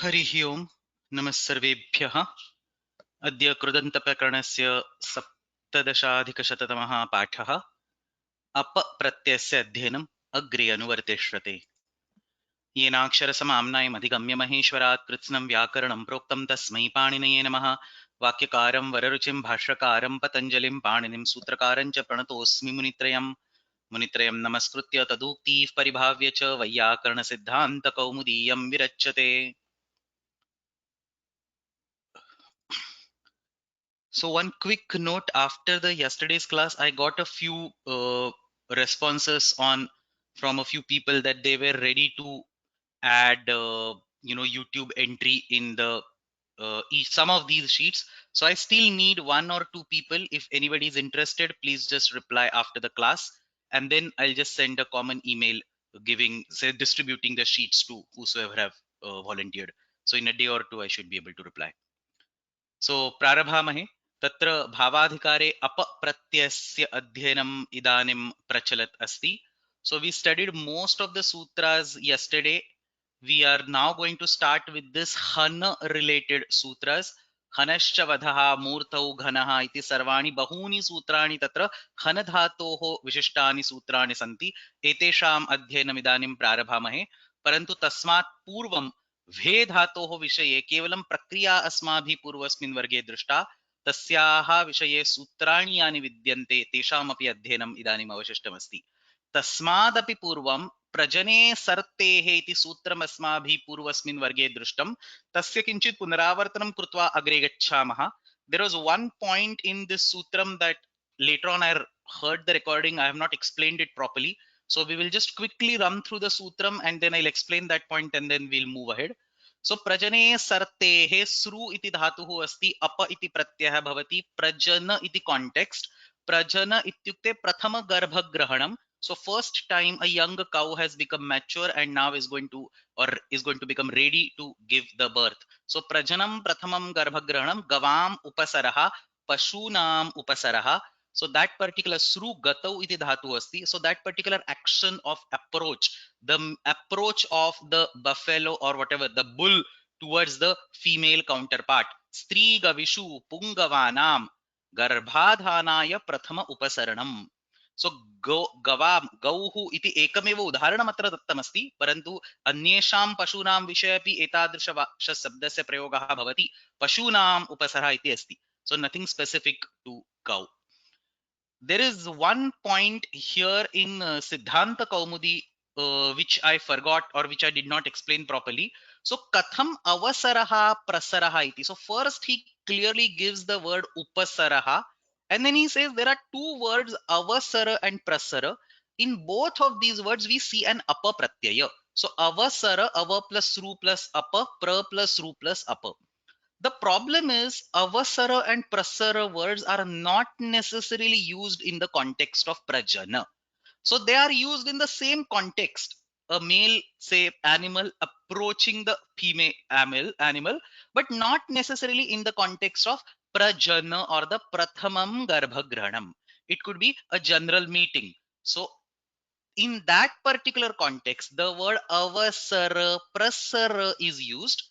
हरिः ओम् नमः सर्वेभ्यः। अद्य कृदन्तप्रकरणस्य 17अधिकशततमः पाठः। अपप्रत्ययस्य अध्ययनम् अग्रे अनुवर्तिष्यते। येनाक्षरसमाम्नायमधिगम्य महेश्वरात् कृत्स्नं व्याकरणं प्रोक्तं तस्मै पाणिनये नमः। वाक्यकारं वररुचिं भाष्यकारं पतञ्जलिं पाणिनिं सूत्रकारं च प्रणतोऽस्मि मुनित्रयं नमस्कृत्य तदुक्तिः परिभाव्य च वैयाकरणसिद्धान्तकौमुदीयं विरच्यते। So one quick note, after the yesterday's class, I got a few responses on from a few people that they were ready to add, YouTube entry in the some of these sheets. So I still need one or two people. If anybody is interested, please just reply after the class, and then I'll just send a common email distributing the sheets to whosoever have volunteered. So in a day or two, I should be able to reply. सो प्रारभामहे। तत्र भावाधिकारे अपप्रत्ययस्य अध्ययनम् इदानीं प्रचलत् अस्ति। So we studied most of the sutras yesterday. We are now going to start with this hana related sutras. हनश्च वधः मूर्तौ घनः इति सर्वाणि बहूनि सूत्राणि तत्र हन धातोः विशिष्टानि सूत्राणि सन्ति। एतेषाम् अध्ययनम् इदानीं प्रारभामहे। परन्तु तस्मात् पूर्वं भे धातोः विषये केवलं प्रक्रिया अस्माभिः पूर्वस्मिन् वर्गे दृष्टा। तस्याः विषये सूत्राणि यानि विद्यन्ते तेषामपि अध्ययनम् इदानीम् अवशिष्टमस्ति। तस्मादपि पूर्वं प्रजने सर्तेः इति सूत्रम् अस्माभिः पूर्वस्मिन् वर्गे दृष्टं। तस्य किञ्चित् पुनरावर्तनं कृत्वा अग्रे गच्छामः। There was one point in this sutram that later on I heard the recording, I have not explained it properly. So we will just quickly run through the sutram and then I'll explain that point and then we'll move ahead. So प्रजने सर्तेः सृ इति धातुः अस्ति, up इति प्रत्ययः भवति, प्रजन इति context. प्रजन इत्युक्ते प्रथम गर्भग्रहणं. So first time a young cow has become mature and now is going to become ready to give the birth. So prajanam prathamam garbhagrahanam gavam upasarah pashunam upasarah. So that particular sru gatau iti dhatu asti. So that particular action of approach, the approach of the buffalo or whatever, the bull towards the female counterpart. Stri gavishu pungavanam garbhadhanaya prathama upasaranam. So गौः इति एकमेव उदाहरणमत्र दत्तमस्ति, परन्तु अन्येषां पशूनां विषये अपि एतादृशशब्दस्य प्रयोगः भवति। पशूनाम् उपसरः इति अस्ति. So nothing specific to cow. There is one point here in Siddhanta Kaumudi which I forgot or which I did not explain properly. So katham avasaraha prasaraha iti. So first he clearly gives the word upasaraha and then he says there are two words avasara and prasara. In both of these words we see an apa pratyaya. So avasara, ava plus ru plus apa, pra plus ru plus apa. The problem is avasara and prasara words are not necessarily used in the context of prajana. So they are used in the same context. A male, say, animal approaching the female animal, but not necessarily in the context of prajana or the prathamam garbhagranam. It could be a general meeting. So in that particular context, the word avasara, prasara is used.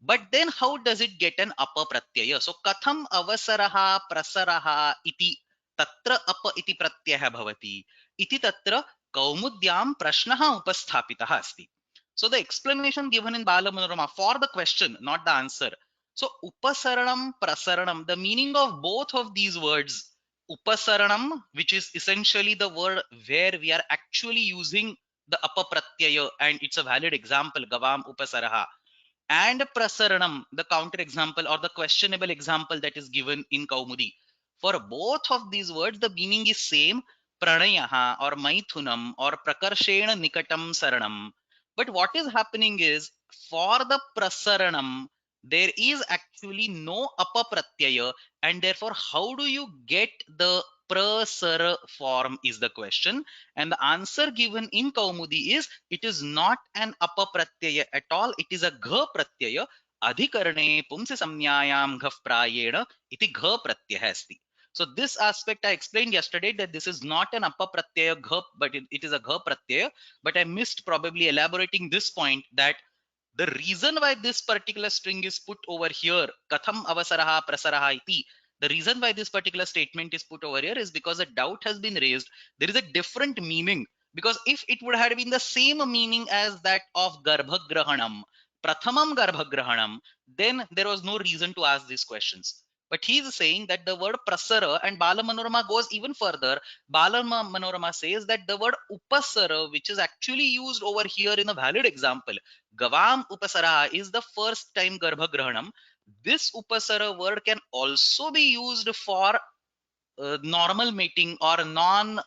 But then how does it get an apa pratyaya? So katham avasaraha prasaraha iti tatra apa iti pratyaya bhavati iti tatra kaumudyam prashnaha upasthapitah asti. So the explanation given in Bala Manorama for the question, not the answer. So upasaranam prasaranam, the meaning of both of these words, upasaranam, which is essentially the word where we are actually using the apa pratyaya, and it's a valid example, gavam upasaraha, and prasaranam, the counter example or the questionable example that is given in Kaumudi. For both of these words, the meaning is same, pranayaha or maithunam or prakarshena nikatam saranam. But what is happening is, for the prasaranam, there is actually no apa pratyaya, and therefore how do you get the prasara form is the question. And the answer given in Kaumudi is it is not an apa pratyaya at all, it is a gha pratyaya. Adhikarane pumsi samnyayam ghaf prayena iti gha pratyaya asti. So this aspect I explained yesterday, that this is not an apa pratyaya gha, but it is a gha pratyaya. But I missed probably elaborating this point, that The reason why this particular string is put over here, katham avasaraha prasaraha iti, the reason why this particular statement is put over here is because a doubt has been raised. There is a different meaning, because if it would have been the same meaning as that of garbhagrahanam, prathamam garbhagrahanam, then there was no reason to ask these questions. But he is saying that the word prasara, and Bala Manorama goes even further. Bala Manorama says that the word upasara, which is actually used over here in a valid example, Gavam upasara, is the first time garbhagrahanam. This upasara word can also be used for normal mating or non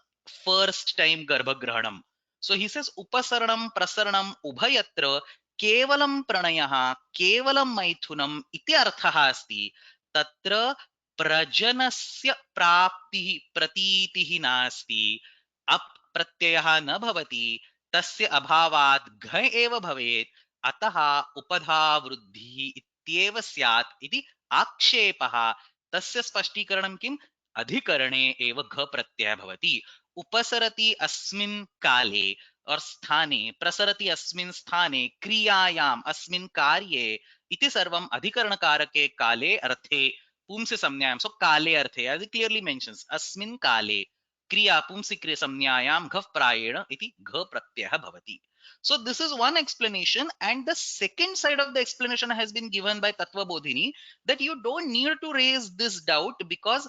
first time garbhagrahanam. So he says upasaranam prasaranam ubhayatra kevalam pranayah kevalam maithunam iti arthah asti tatra prajanasya praptihi pratitihi nasti ap pratyayah na bhavati tasya abhavat gha eva bhavet atah upadha vruddhi ityeva syat iti akshepah तस्य स्पष्टीकरणं किम् अधिकरणे एव घ प्रत्यय भवति उपसरति अस्मिन् काले और स्थाने प्रसरति अस्मिन् स्थाने क्रियायाम् अस्मिन् कार्ये इति सर्वम् अधिकरणकारके काले अर्थे पुंसि संज्ञायां सो काले अर्थे as it clearly mentions अस्मिन् काले क्रिया पुंसि क्रिया संज्ञायां घ प्रायेण इति घ प्रत्ययः भवति. So this is one explanation, and the second side of the explanation has been given by Tattva Bodhini, that you don't need to raise this doubt because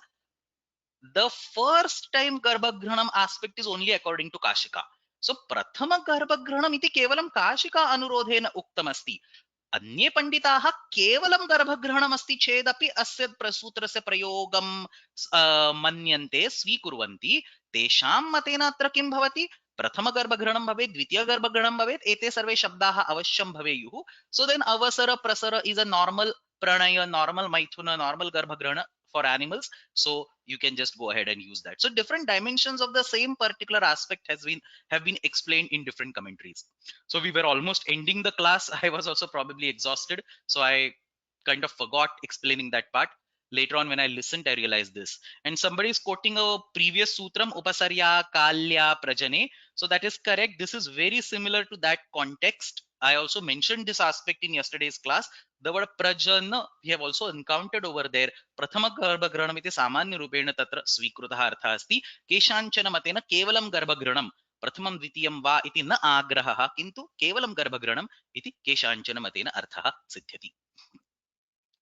the first time garbhagranam aspect is only according to Kashika. So prathama garbhagranam iti kevalam Kashika anurodhena uktamasti. अन्ये पंडिताः केवलं गर्भग्रहणमस्ति चेदपि अस्य सूत्रस्य प्रयोगं मन्यन्ते स्वीकुर्वन्ति. तेषां मतेन अत्र किं भवति, प्रथम गर्भग्रहणं भवेत्, द्वितीय गर्भग्रहणं भवेत्, एते सर्वे शब्दाः अवश्यं भवेयुः. सो देन अवसर प्रसर is a normal pranaya, normal maithuna, normal garbhagrahana for animals. So you can just go ahead and use that. So different dimensions of the same particular aspect have been explained in different commentaries. So we were almost ending the class. I was also probably exhausted, so I kind of forgot explaining that part. Later on when I listened, I realized this. And somebody is quoting a previous sutram, upasarya kalya prajane. So that is correct. This is very similar to that context. I also mentioned this aspect in yesterday's class. The word prajana we have also encountered over there. Prathama garbhagranam iti samanya rupena tatra svikruta artha asti. Keshanchana matena kevalam garbhagranam प्रथमं द्वितीयं वा इति न आग्रहः किन्तु केवलं गर्भग्रहणम् इति केषाञ्चन मतेन अर्थः सिद्ध्यति.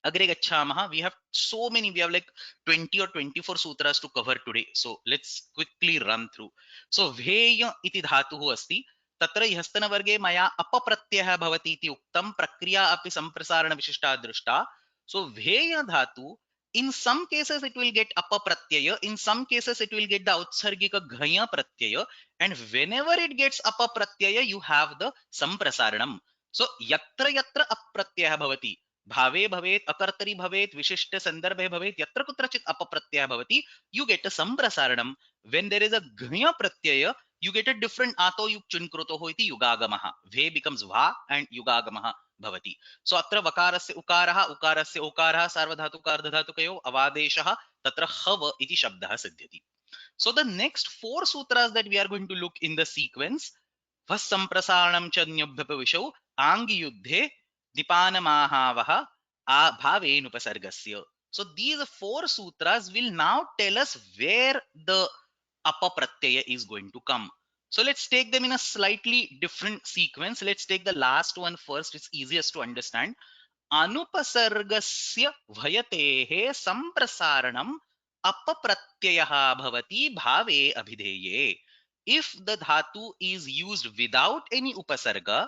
Agre gacchamaha. We have so many, we have like 20 or 24 sutras to cover today, so let's quickly run through. So bheya iti dhatuh asti, तत्र ह्यस्तन वर्गे मया अपप्रत्ययः भवति इति उक्तं, प्रक्रिया अपि संप्रसारण विशिष्टा दृष्टा. So bheya dhatu, in some cases it will get apapratyaya, in some cases it will get the outsargika ghaya pratyaya, and whenever it gets apapratyaya you have the samprasaranam. So yatra yatra apratyayah bhavati, भावे भवेत् अकर्तरि भवेत् विशिष्ट संदर्भे भवेत् यत्र कुत्रचित् अपप्रत्ययः भवति, you get a samprasaranam. When there is a ghaya pratyaya you get a different ato yuk chunkrutoh iti yugagamah. Ve becomes va and yugagamah bhavati. So atra vakarasya ukarah ukarasya okarah sarvadhatuka ardhadhatukayo avadeshah tatra hav iti shabdah siddhyati. So the next four sutras that we are going to look in the sequence, vas samprasaranam cha nyabhyapavishau angi yuddhe dipanamahavaha bhavenupasargasya. So these four sutras will now tell us where the apapratyaya is going to come. So let's take them in a slightly different sequence. Let's take the last one first. It's easiest to understand. Anupasargasya bhayatehe samprasaranam apapratyayah bhavati bhave abhideye. If the dhatu is used without any upasarga,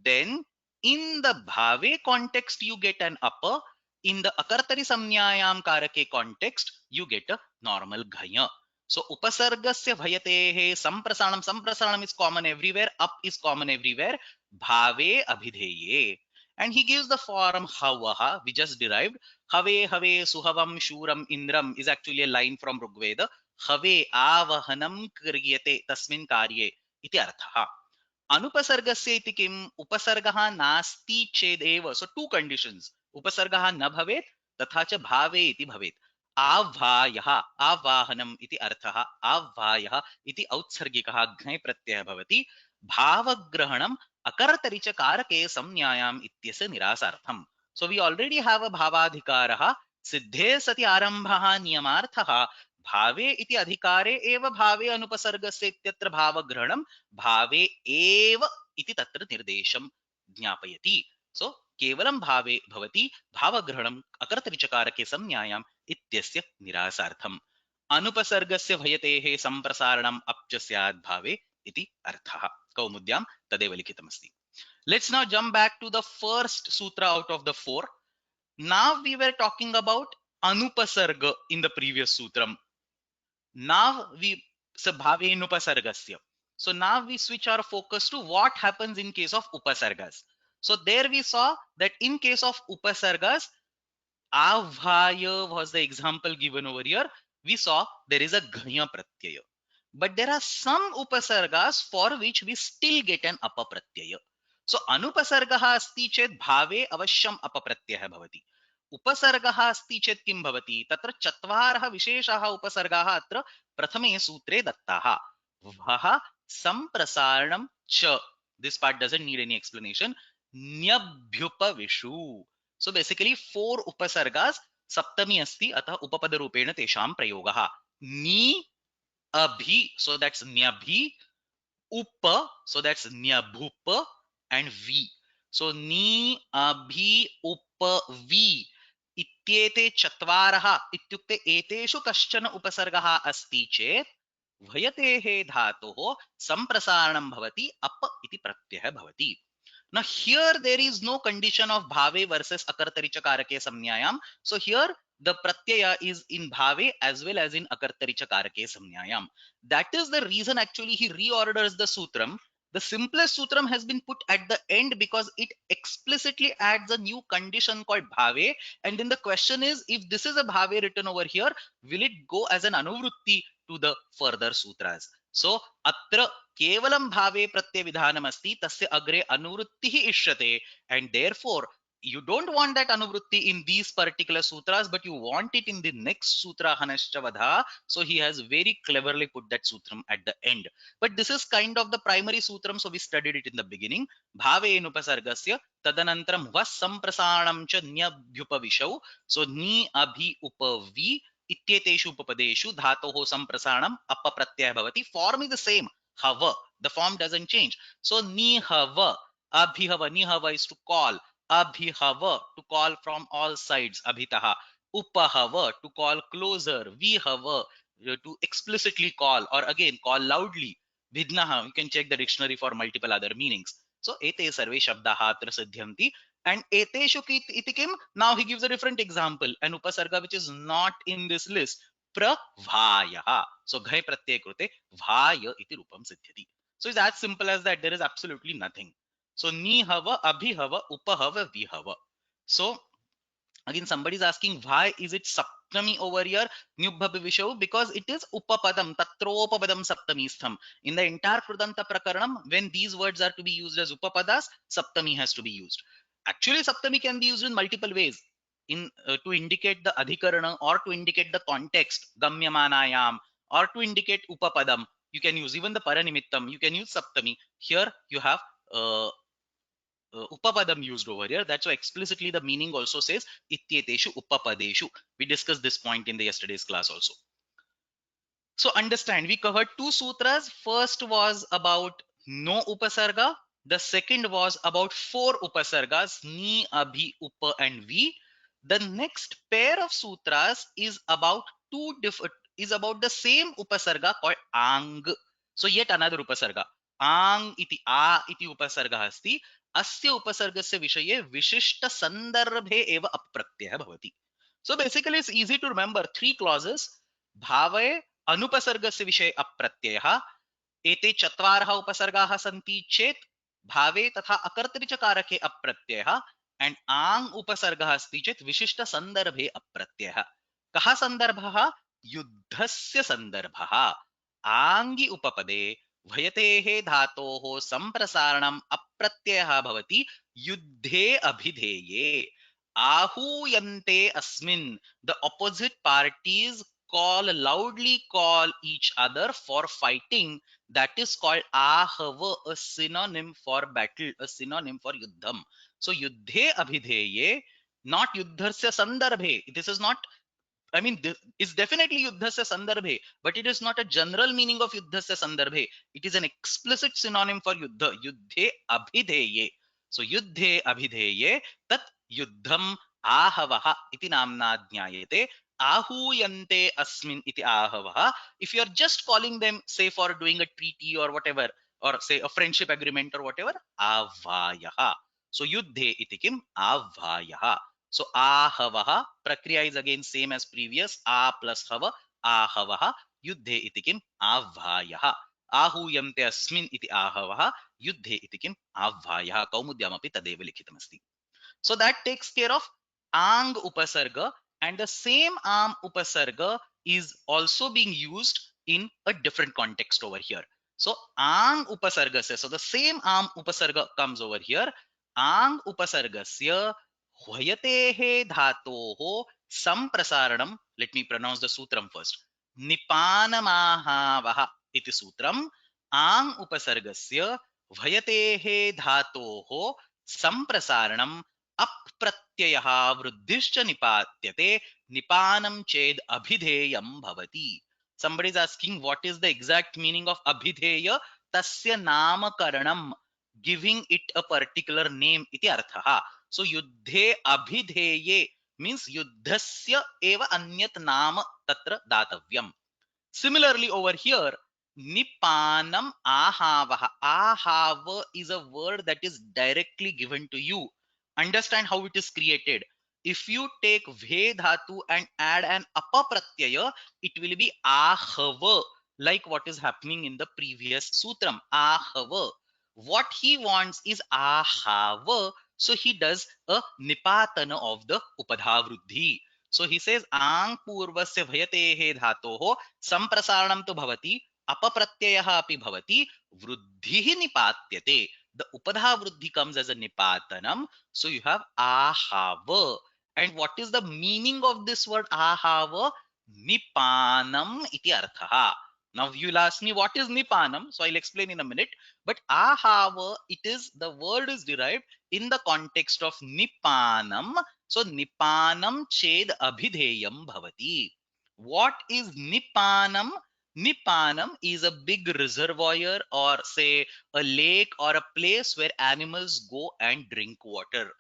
then in the bhave context you get an apa. In the akartari samnyayam karake context you get a normal ghaya. So upasargasya bhayatehe samprasaranam, samprasaranam is common everywhere, up is common everywhere, bhave abhideye. And he gives the form havaha, we just derived. Have have suhavam shuram indram is actually a line from Rigveda. Have avahanam kriyate tasmin karye iti artha. Anupasargasya iti kim, upasargaha nasti chedev. So two conditions. Upasargaha na bhavet तथा च भावे इति भवेत्. आह्वायः आवाहनम् इति अर्थः. आह्वायः इति औत्सर्गिकः घञ् प्रत्ययः भवति. भावग्रहणं अकर्तरि च कारके संज्ञायाम् इत्यस्य निरासार्थम्. So we already have a bhavadhikarah. सिद्धे सति आरम्भः नियमार्थः. भावे इति अधिकारे एव भावे अनुपसर्गस्य इत्यत्र भावग्रहणं भावे एव इति तत्र निर्देशं ज्ञापयति. सो केवलं भावे भवति भावग्रहणम् अकर्तरिचकारके संज्ञायाम् इत्यस्य निरासार्थम्. अनुपसर्गस्य भयतेः सम्प्रसारणम् अपच स्यात् भावे इति अर्थः. कौमुद्यां तदेव लिखितमस्ति. Let's now jump back to the first sutra out of the four. Now we were talking about anupasarga in the previous sutram. Now we bhave upasargasya. So now we switch our focus to what happens in case of upasargas. So there we saw that in case of upasargas, avhaya was the example given over here. We saw there is a ghaya pratyaya. But there are some upasargas for which we still get an apapratyaya. So anupasargah asti chet bhave avashyam apapratyah bhavati. उपसर्गः अस्ति चेत् किं भवति तत्र चत्वारः विशेषाः उपसर्गाः अत्र प्रथमे सूत्रे दत्ताः. वः सम्प्रसारणं च. This part doesn't need any explanation. न्यभ्युपविषु. So basically four उपसर्गास सप्तमी अस्ति अतः उपपद रूपेण तेषां प्रयोगः. नि abhi, so that's nyabhi. Upa, so that's nyabhupa, and vi. So ni abhi upa vi इत्येते चत्वारः इत्युक्ते एतेषु कश्चन उपसर्गः अस्ति चेत् भयतेः धातोः सम्प्रसारणं भवति अप इति प्रत्ययः भवति. Now here there is no condition of bhave versus akartari chakarake samnyayam. So here the pratyaya is in bhave as well as in akartari chakarake samnyayam. That is the reason actually he reorders the sutram. The simplest sutram has been put at the end because it explicitly adds a new condition called bhave. And then the question is, if this is a bhave written over here, will it go as an anuvrutti to the further sutras? So atra केवलं भावे प्रत्यय विधानमस्ति तस्य अग्रे अनुवृत्तिः इष्यते and therefore you don't want that anuvrutti in these particular sutras but you want it in the next sutra hanascha vadha. So he has very cleverly put that sutram at the end, but this is kind of the primary sutram, so we studied it in the beginning. Bhavenupasargasya tadanantaram vas samprasanam cha nyabhyupavishau. So ni abhi upavi इत्येतेषु उपपदेषु धातोः सम्प्रसारणम् अपप्रत्ययः भवति. Form is the same. Hava, the form doesn't change. So nihava, abhihava, nihava is to call, abhihava to call from all sides, abhitaha, upahava to call closer, vihava to explicitly call or again call loudly, vidnaha, you can check the dictionary for multiple other meanings. So ete sarve shabdaha atra siddhyanti. And eteshu iti kim? Now he gives a different example, an upasarga which is not in this list. Pravayah. So ghai pratyay krute vaya iti rupam siddhyati. So it's as simple as that. There is absolutely nothing. So nihava, abhihava, upahava, vihava. So again somebody is asking why is it saptami over here nyubhavishav, because it is upapadam, tatropapadam saptami stham. In the entire krudanta prakaranam, when these words are to be used as upapadas, saptami has to be used. Actually saptami can be used in multiple ways in to indicate the adhikarana or to indicate the context, gamyamanayam, or to indicate upapadam. You can use even the paranimittam, you can use saptami. Here you have upapadam used over here. That's why explicitly the meaning also says ityeteshu upapadeshu. We discussed this point in the yesterday's class also. So understand, we covered two sutras. First was about no upasarga. The second was about four upasargas, ni, abhi, upa, and vi. The next pair of sutras is about the same upasarga called ang. So yet another upasarga. Ang iti a iti upasarga asti. Asya upasargasya vishaye vishishta sandarbhe eva apratyaya bhavati. So basically it's easy to remember three clauses. Bhave अनुपसर्गस्य विषये अप्रत्ययः. एते चत्वारः उपसर्गाः सन्ति चेत् भावे तथा अकर्तरि च कारके अप्रत्ययः. And आंग उपसर्गः अस्ति चेत् विशिष्ट संदर्भे अप्रत्ययः. कः संदर्भः? युद्धस्य संदर्भः. आंगी उपपदे भयतेः धातोः संप्रसारणम् अप्रत्ययः भवति युद्धे अभिधेये. आहूयन्ते अस्मिन्, the opposite parties loudly call each other for fighting, that is called ahava, a synonym for battle, a synonym for yuddham. So yuddhe abhidheye, not yuddhasya sandarbhe. This is not, I mean, this is definitely yuddhasya sandarbhe, but it is not a general meaning of yuddhasya sandarbhe. It is an explicit synonym for yuddha. Yuddhe abhidheye. So yuddhe abhidheye tat yuddham ahavaha iti namna jnayate. Ahuyante asmin iti ahavaha. If you are just calling them, say for doing a treaty or whatever, or say a friendship agreement or whatever, avayaha. So yuddhe iti kim avayaha. So ahavaha, prakriya is again same as previous, a plus hava, ahavaha, yuddhe iti kim avhayaha. आहूयन्ते अस्मिन् इति आहवः युद्धे इति किम् आह्वायः कौमुद्यामपि तदेव लिखितमस्ति. So that takes care of ang upasarga, and the same am upasarga is also being used in a different context over here. So ang upasargasya, so the same am upasarga comes over here. Ang upasargasya hvayatehe dhatoho samprasaranam. Let me pronounce the sutram first. Nipanamahavaha iti sutram. Ang upasargasya hvayatehe dhatoho samprasaranam अप्रत्ययः वृद्धिश्च निपात्यते निपानं चेद अभिधेयं भवति. Somebody is asking what is the exact meaning of abhideya. Tasya namakaranam, giving it a particular name iti arthah. So yuddhe abhideye means yuddhasya eva anyat nama tatra datavyam. Similarly over here, nipanam ahavaha. Ahava is a word that is directly given to you. Understand how it is created. If you take ve dhatu and add an apa pratyaya, it will be ahava, like what is happening in the previous sutram. Ahava. What he wants is ahava, so he does a nipatana of the upadha vruddhi. So he says ang purvasya bhayatehe dhatoho samprasaranam tu bhavati apapratyayah api bhavati vruddhihi nipatyate. The upadha vruddhi comes as a nipatanam. So you have ahava. And what is the meaning of this word ahava? Nipanam iti arthaha. Now you'll ask me what is nipanam. So I'll explain in a minute. But ahava, it is, the word is derived in the context of nipanam. So nipanam ched abhidheyam bhavati. What is nipanam? Nipanam is a big reservoir, or say a lake or a place where animals go and drink water.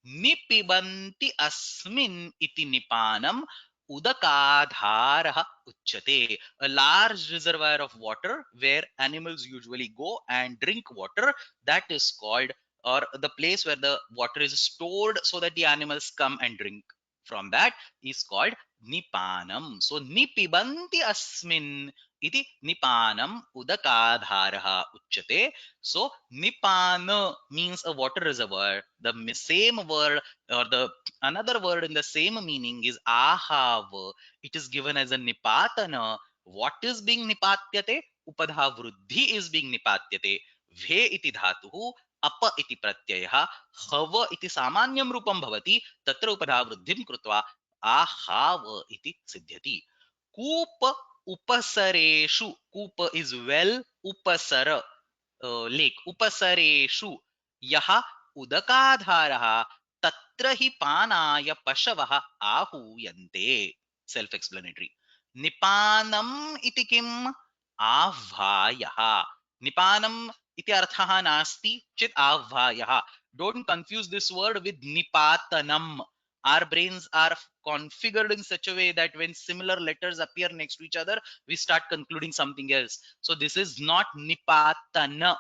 Nipibanti asmin iti nipanam udakadharaha uchyate. A large reservoir of water where animals usually go and drink water, that is called, or the place where the water is stored so that the animals come and drink from that, is called nipanam. So nipibanti asmin iti nipanam udakadharaha uchyate. So nipana means a water reservoir. The same word, or the another word in the same meaning, is ahava. It is given as a nipatana. What is being nipatyate? Upadha vruddhi is being nipatyate. Ve iti dhatuhu apa iti pratyayah hava iti samanyam rupam bhavati tatra upadha vruddhim krutva ahava iti siddhyati. Kupa upasareshu. Kupa is well, upasara lake. Upasareshu yaha udakadharaha tatra hi panaya pashavah ahuyante. Self explanatory. Nipanam iti kim avhayaha. Nipanam iti arthaha nasti chit avhayaha. Don't confuse this word with nipatanam. Our brains are configured in such a way that when similar letters appear next to each other, we start concluding something else. So this is not nipatana.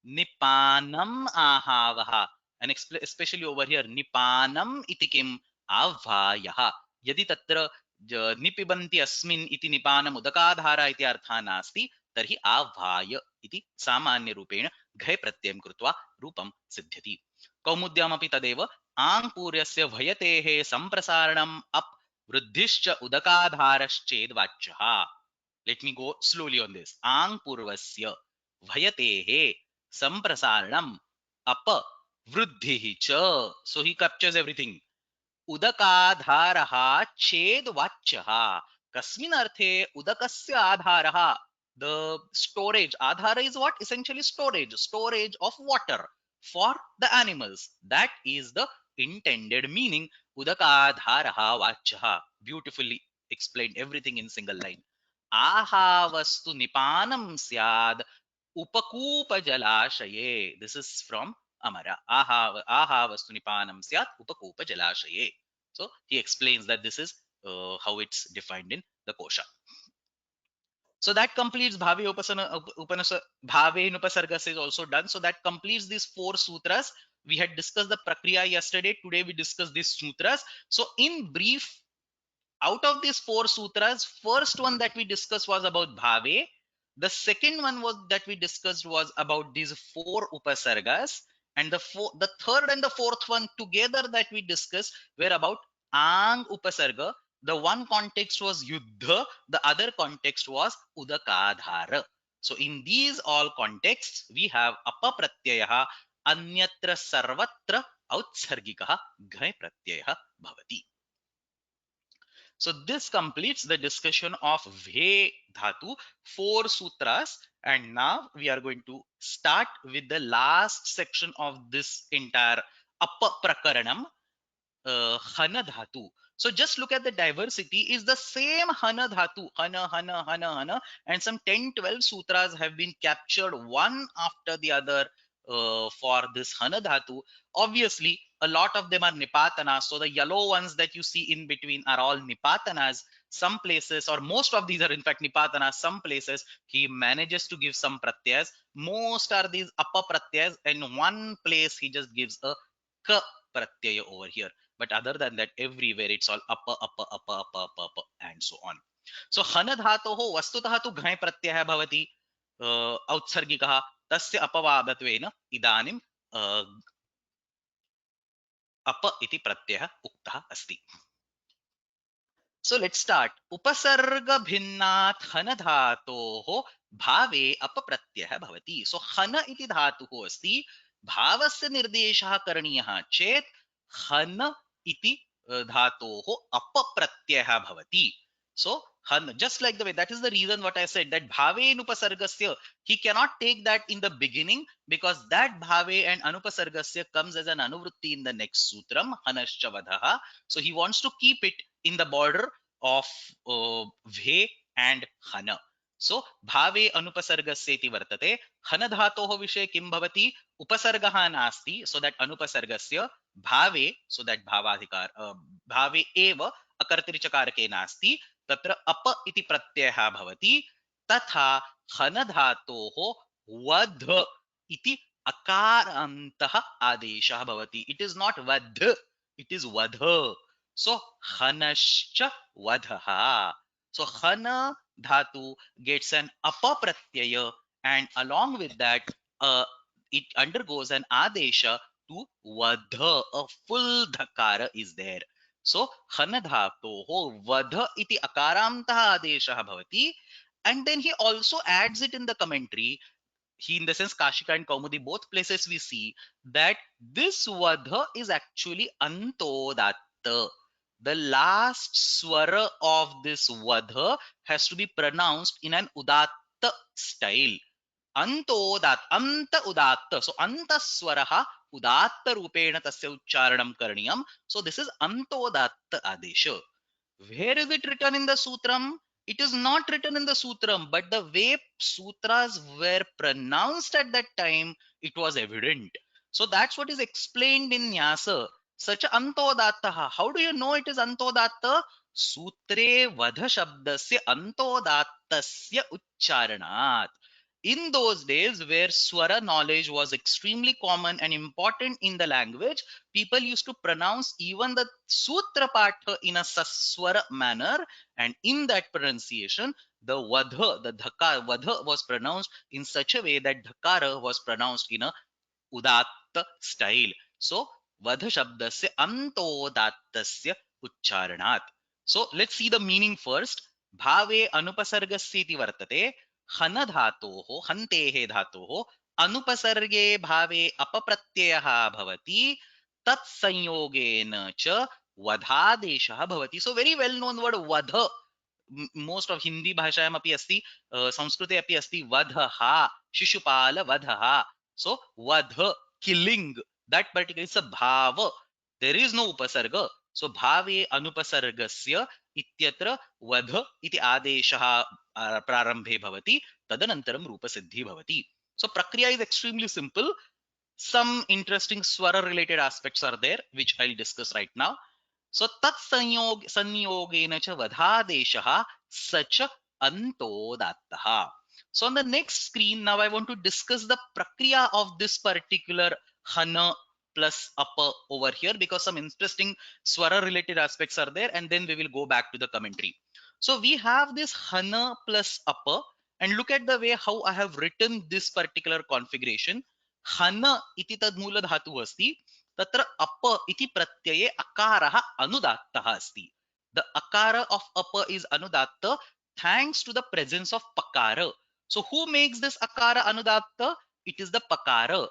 Nipanam ahavaha. And especially over here, nipanam iti kim avhayaha. Yadi tatra nipibanti asmin iti nipanam udakadhara iti artha nasti, tarhi avhaya iti samanya rupena घय प्रत्ययं कृत्वा रूपं सिद्ध्यति. कौमुद्यामपि तदेव आङ् पूर्यस्य भयतेः सम्प्रसारणम् अप् वृद्धिश्च उदकाधारश्चेद् वाच्यः. Let me go slowly on this. आङ् पूर्वस्य भयतेः सम्प्रसारणम् अप वृद्धिः च. So he captures everything. Udakadharaha ched vachyaha. Kasmin arthe udakasya adharaha. The storage. Adhara is what? Essentially storage. Storage of water for the animals. That is the intended meaning. Udakadharaha vachaha. Beautifully explained everything in single line. Aha vastu nipanam syad upakupa jalashaye. This is from Amara. Aha vastu nipanam syat upakupa jalashaye. So he explains that this is how it's defined in the kosha. So that completes Bhave Upanasa, Bhave Upasargas is also done. So that completes these 4 sutras. We had discussed the Prakriya yesterday. Today we discussed these sutras. So in brief, out of these 4 sutras, first one that we discussed was about Bhave. The second one was that we discussed was about these 4 Upasargas. And the third and the fourth one together that we discussed were about Ang Upasarga. The one context was Yuddha, the other context was Udakadhara. So in these all contexts, we have Apa Pratyayaha Anyatra Sarvatra Outsargikaha Ghai Pratyayaha Bhavati. So this completes the discussion of Ve Dhatu, 4 sutras. And now we are going to start with the last section of this entire Apa Prakaranam, Hana Dhatu. So just look at the diversity is the same Hana Dhatu, Hana, and some 10-12 sutras have been captured one after the other for this Hana Dhatu. Obviously, a lot of them are Nipatanas. So the yellow ones that you see in between are all Nipatanas. Some places, or most of these are in fact Nipatanas. Some places he manages to give some pratyas. Most are these Apa pratyas. In one place he just gives a Ka pratyaya over here. But other than that, everywhere it's all upper, and so on. So hana dhatoho vastutah tu ghai pratyaya bhavati औत्सर्गिकः तस्य अपवादत्वेन इदानीं up इति प्रत्ययः उक्तः अस्ति. So let's start. उपसर्ग भिन्नात् हन धातोः भावे अपप्रत्ययः भवति. So हन इति धातुः अस्ति. भावस्य निर्देशः करणीयः चेत् हन इति धातोः अपप्रत्ययः भवति. So han, just like the way, that is the reason what I said, that bhave anupasargasya, he cannot take that in the beginning, because that bhave and anupasargasya comes as an anuvrutti in the next sutram, hanascha vadaha. So he wants to keep it in the border of vhe and hana. So bhave anupasargasya iti vartate. Hana dhatoh vishe kim bhavati? Upasargaha nasti, so that anupasargasya bhave, so that bhavadhikar bhave eva अकर्तरिचकारके नास्ति, तत्र up इति प्रत्ययः भवति. तथा हन धातोः वध इति अकारान्तः आदेशः भवति. इट इज नॉट वध, इट इज वध. सो हनश्च वधः. So hana dhatu gets an apa pratyaya, and along with that it undergoes an adesha to vadha. A full dhakara is there. So hana dhatoho vadha iti akaramtah adeshah bhavati. And then he also adds it in the commentary. He, in the sense Kashika and Kaumudi, both places we see that this vadha is actually antodatta. The last swara of this vadha has to be pronounced in an udatta style. Antodat, anta udatta. So antaswaraha udatta rupena tasya uchcharanam karaniyam. So this is antodatta adesha. Where is it written in the sutram? It is not written in the sutram, but the way sutras were pronounced at that time, it was evident. So that's what is explained in Nyasa. Such antodattaha. How do you know it is antodatta? Sutre vadha shabdasya antodattasya uchcharanat. In those days where swara knowledge was extremely common and important in the language, people used to pronounce even the sutra patha in a saswara manner, and in that pronunciation the vadha, the dhaka vadha was pronounced in such a way that dhakara was pronounced in a udatta style. So vadha shabdasya antodattasya uchcharanat. So let's see the meaning first. Bhave anupasargasya iti vartate. हन धातोः हन्तेः धातोः अनुपसर्गे भावे अपप्रत्ययः भवति. तत्संयोगेन च वधादेशः भवति. So very well known word vadha. most of Hindi bhashayam api asti, Samskrite api asti, vadha, Shishupala vadha. So vadha, killing, that particular is a bhava. There is no upasarga. So bhave anupasargasya ityatra vadha iti adeshah prarambhe bhavati, tadanantaram rupa siddhi bhavati. So prakriya is extremely simple. Some interesting swara related aspects are there, which I'll discuss right now. So tat sanyogena cha vadhadeshah sacha antodattaha. So on the next screen now I want to discuss the prakriya of this particular hana plus upper over here, because some interesting swara related aspects are there, and then we will go back to the commentary. So we have this hana plus upper, and look at the way how I have written this particular configuration. Hana iti tad moola dhatu asti, तत्र up इति प्रत्यये अकारः अनुदात्तः अस्ति. The akara of upper is anudatta thanks to the presence of pakara. So who makes this akara anudatta? It is the pakara.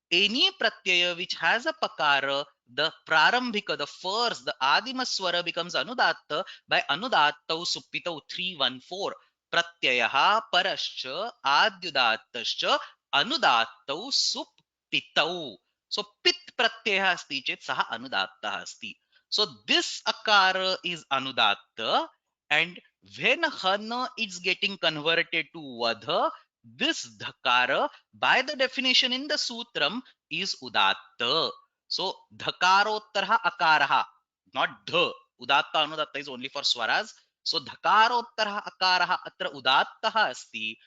Any pratyaya which has a pakara, the prarambhika, the first, the adimaswara becomes anudatta by anudattau suppitau 314. Pratyayah parascha adyudattascha anudattau suppitau. So pit pratyaya asti chet saha anudatta asti. So this akara is anudatta, and when hana is getting converted to vadha, this dhakara by the definition in the sutram is udatta. So dhakarottara akaraha, not dha. Udatta anudatta is only for swaras. So dhakarottara akaraha atra udattaha asti.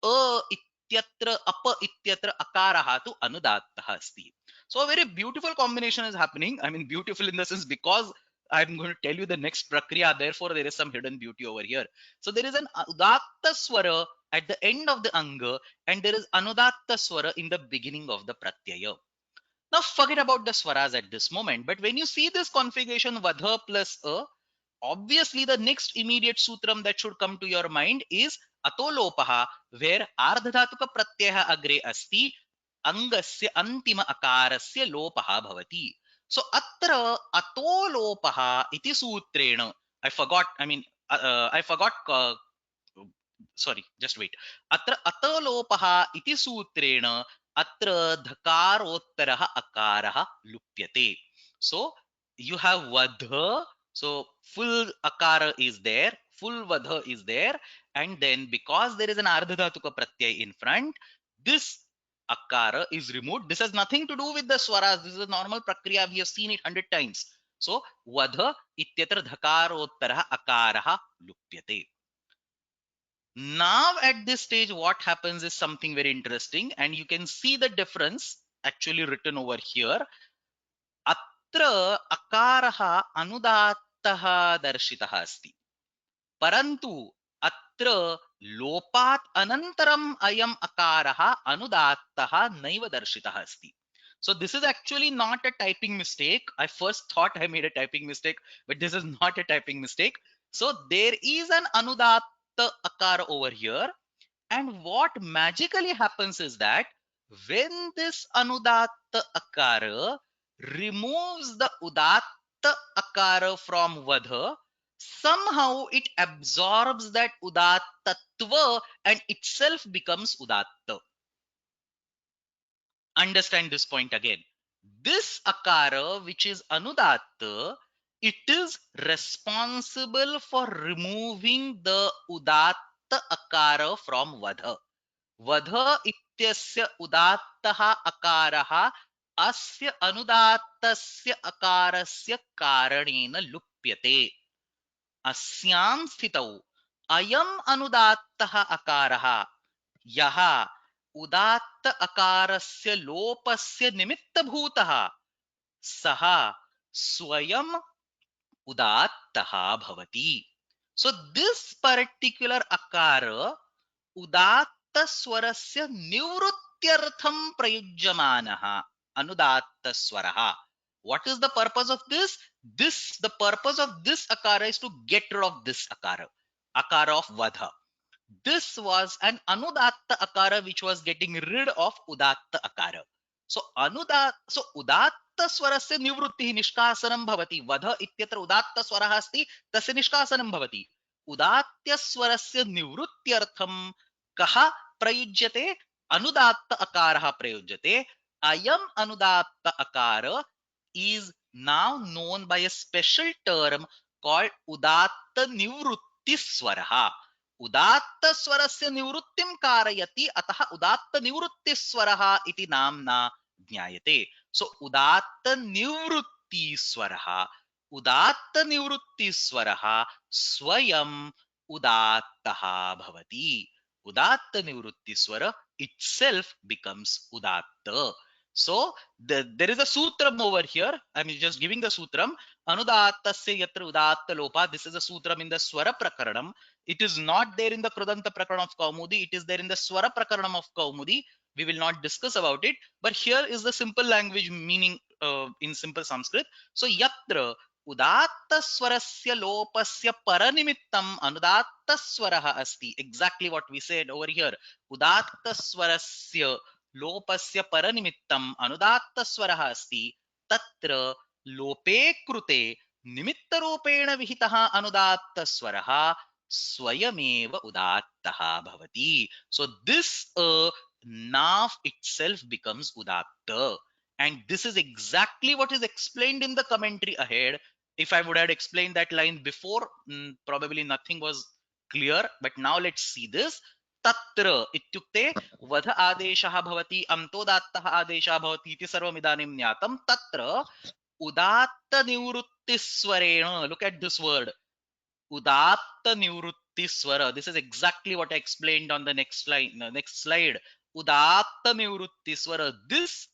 A ityatra apa ityatra akaraha tu anudattaha asti. So a very beautiful combination is happening. I mean, beautiful in the sense because I'm going to tell you the next prakriya. Therefore, there is some hidden beauty over here. So there is an udatta swara at the end of the anga, and there is anudatta swara in the beginning of the pratyaya. Now forget about the swaras at this moment. But when you see this configuration vadha plus a, obviously the next immediate sutram that should come to your mind is atolopaha, where ardhadhatuka pratyaya agre asti, angasya antima akarasya lopaha bhavati. So atra atolopaha iti sutrena. I forgot sorry, just wait. Atra atalopaha iti sutrena atra dhakarottaraha akaraha lupyate. So you have vadha, so full akara is there, full vadha is there, and then because there is an ardhadhatuka pratyay in front, this akara is removed. This has nothing to do with the swaras. This is a normal prakriya, we have seen it 100 times. So vadha ityatra dhakarottaraha akaraha lupyate. Now at this stage what happens is something very interesting, and you can see the difference actually written over here. Atra akaraha anudattaha darshitaha asti, parantu atra lopat anantaram ayam akaraha anudattaha naiva darshitaha asti. So this is actually not a typing mistake. I first thought I made a typing mistake, but this is not a typing mistake. So there is an anudatta akara over here, and what magically happens is that when this anudatta akara removes the udatta akara from vadha, somehow it absorbs that udattva and itself becomes udatta. Understand this point again. This akara, which is anudatta, it is responsible for removing the udatta akara from vadha. Vadha ityasya udattaha akaraha asya anudattasya akarasya karanena lupyate. Asyam sthitau ayam anudattaha akaraha yaha udatta akarasya lopasya nimitta bhutaha saha swayam udattaha bhavati. So this particular akara udatta swarasya nivrutyartham prayujyamanaha anudatta swaraha. What is the purpose of this? The purpose of this akara is to get rid of this akara, akara of vadha. This was an anudatta akara which was getting rid of udatta akara. So udatta swarasya nivrutti nishkasanam bhavati. Vadha ityatra udatta swaraha asti, tasya nishkasanam bhavati. उदात्त स्वरस्य निवृत्त्यर्थम कः प्रयुज्यते? अनुदात्त अकारः प्रयुज्यते. अयम अनुदात्त अकार is now known by a special term called udatta nivrutti swaraha. उदात्त स्वरस्य निवृत्तिं कारयति, अतः उदात्त निवृत्ति स्वरः इति नाम्ना ज्ञायते. सो उदात्त निवृत्ति स्वरः, उदात्त निवृत्ति स्वरः स्वयं उदात्तः भवति. उदात्त निवृत्ति स्वर itself becomes udatta. So there is a sutram over here. I'm just giving the sutram. Anudattasya yatra udatta lopa. This is a sutram in the swara prakaranam. It is not there in the Krudanta Prakaranam of Kaumudi. It is there in the Swara Prakaranam of Kaumudi. We will not discuss about it. But here is the simple language meaning in simple Sanskrit. So yatra udatta swarasya lopasya paranimittam anudatta swaraha asti. Exactly what we said over here. Udatta swarasya lopasya paranimittam anudatta swaraha asti. Tatra lope krute निमित्तरूपेण विहितः अनुदात्त स्वरः स्वयमेव उदात्तः भवति. So this now itself becomes udatta, and this is exactly what is explained in the commentary ahead. If I would have explained that line before, probably nothing was clear, but now let's see this. तत्र इत्युक्ते वध आदेशः भवति, अन्तोदात्तः आदेशः भवति इति सर्वम् इदानीं ज्ञातं. तत्र उदात्त निवृत्तिस्वरेण, look at this word, udatta nivrutti swara. This is exactly what I explained on the next slide. Udatta nivrutti swara. This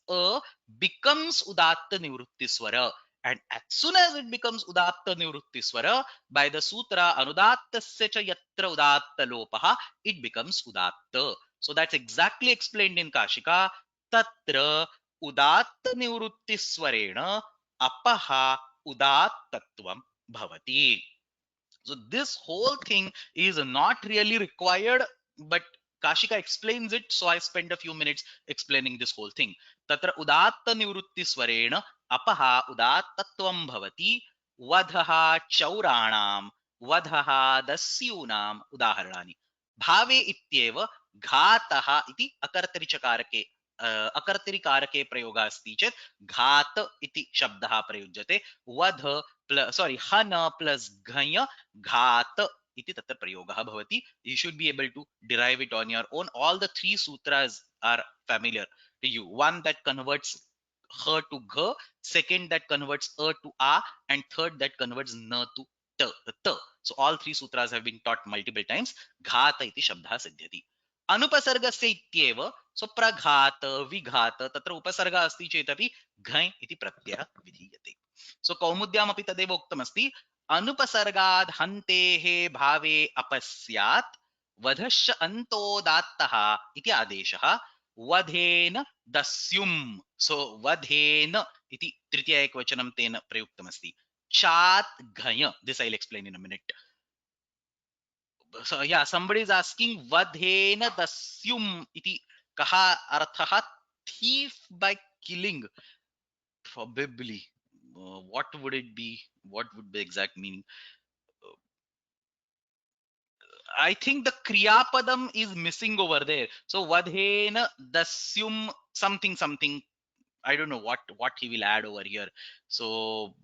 becomes udatta nivrutti swara. And as soon as it becomes udatta nivrutti swara, by the sutra anudattasya cha yatra udatta lopaha, it becomes udatta. So that's exactly explained in Kashika. Tatra udatta nivrutti swarena apaha udattatvam bhavati. So this whole thing is not really required, but Kashika explains it, so I spent a few minutes explaining this whole thing. Tatra udatta nivrutti swarena apaha udattatvam bhavati vadhaha chauranam vadhaha dasyunam udaharanani. Bhave ityeva घातः इति अकर्तरिचकारके अकर्तरिकारके प्रयोगः अस्ति चेत् घात इति शब्दः प्रयुज्यते. वध sorry, हन प्लस घञ घात इति तत्र प्रयोगः भवति. You should be able to derive it on your own. All the three sutras are familiar to you. One that converts h to gh, second that converts a to a, and third that converts n to t. So all three sutras have been taught multiple times. घात इति शब्दः सिद्ध्यति. अनुपसर्गस्य इत्येव, सो प्रघात विघात तत्र उपसर्गः अस्ति चेदपि घञ् इति प्रत्ययः विधीयते. सो कौमुद्यामपि तदेव उक्तमस्ति. अनुपसर्गाद् हन्तेः भावे अपस्यात् वधश्च अन्तोदात्तः इति आदेशः. वधेन दस्युम्. सो वधेन इति तृतीय एकवचनं तेन प्रयुक्तमस्ति. चात् घञ. This I'll explain in a minute. So yeah, somebody is asking vadhena dasyum iti kaha arthah? Thief by killing. Probably. What would it be? What would be the exact meaning? I think the kriya padam is missing over there. So vadhena dasyum something something. I don't know what he will add over here. So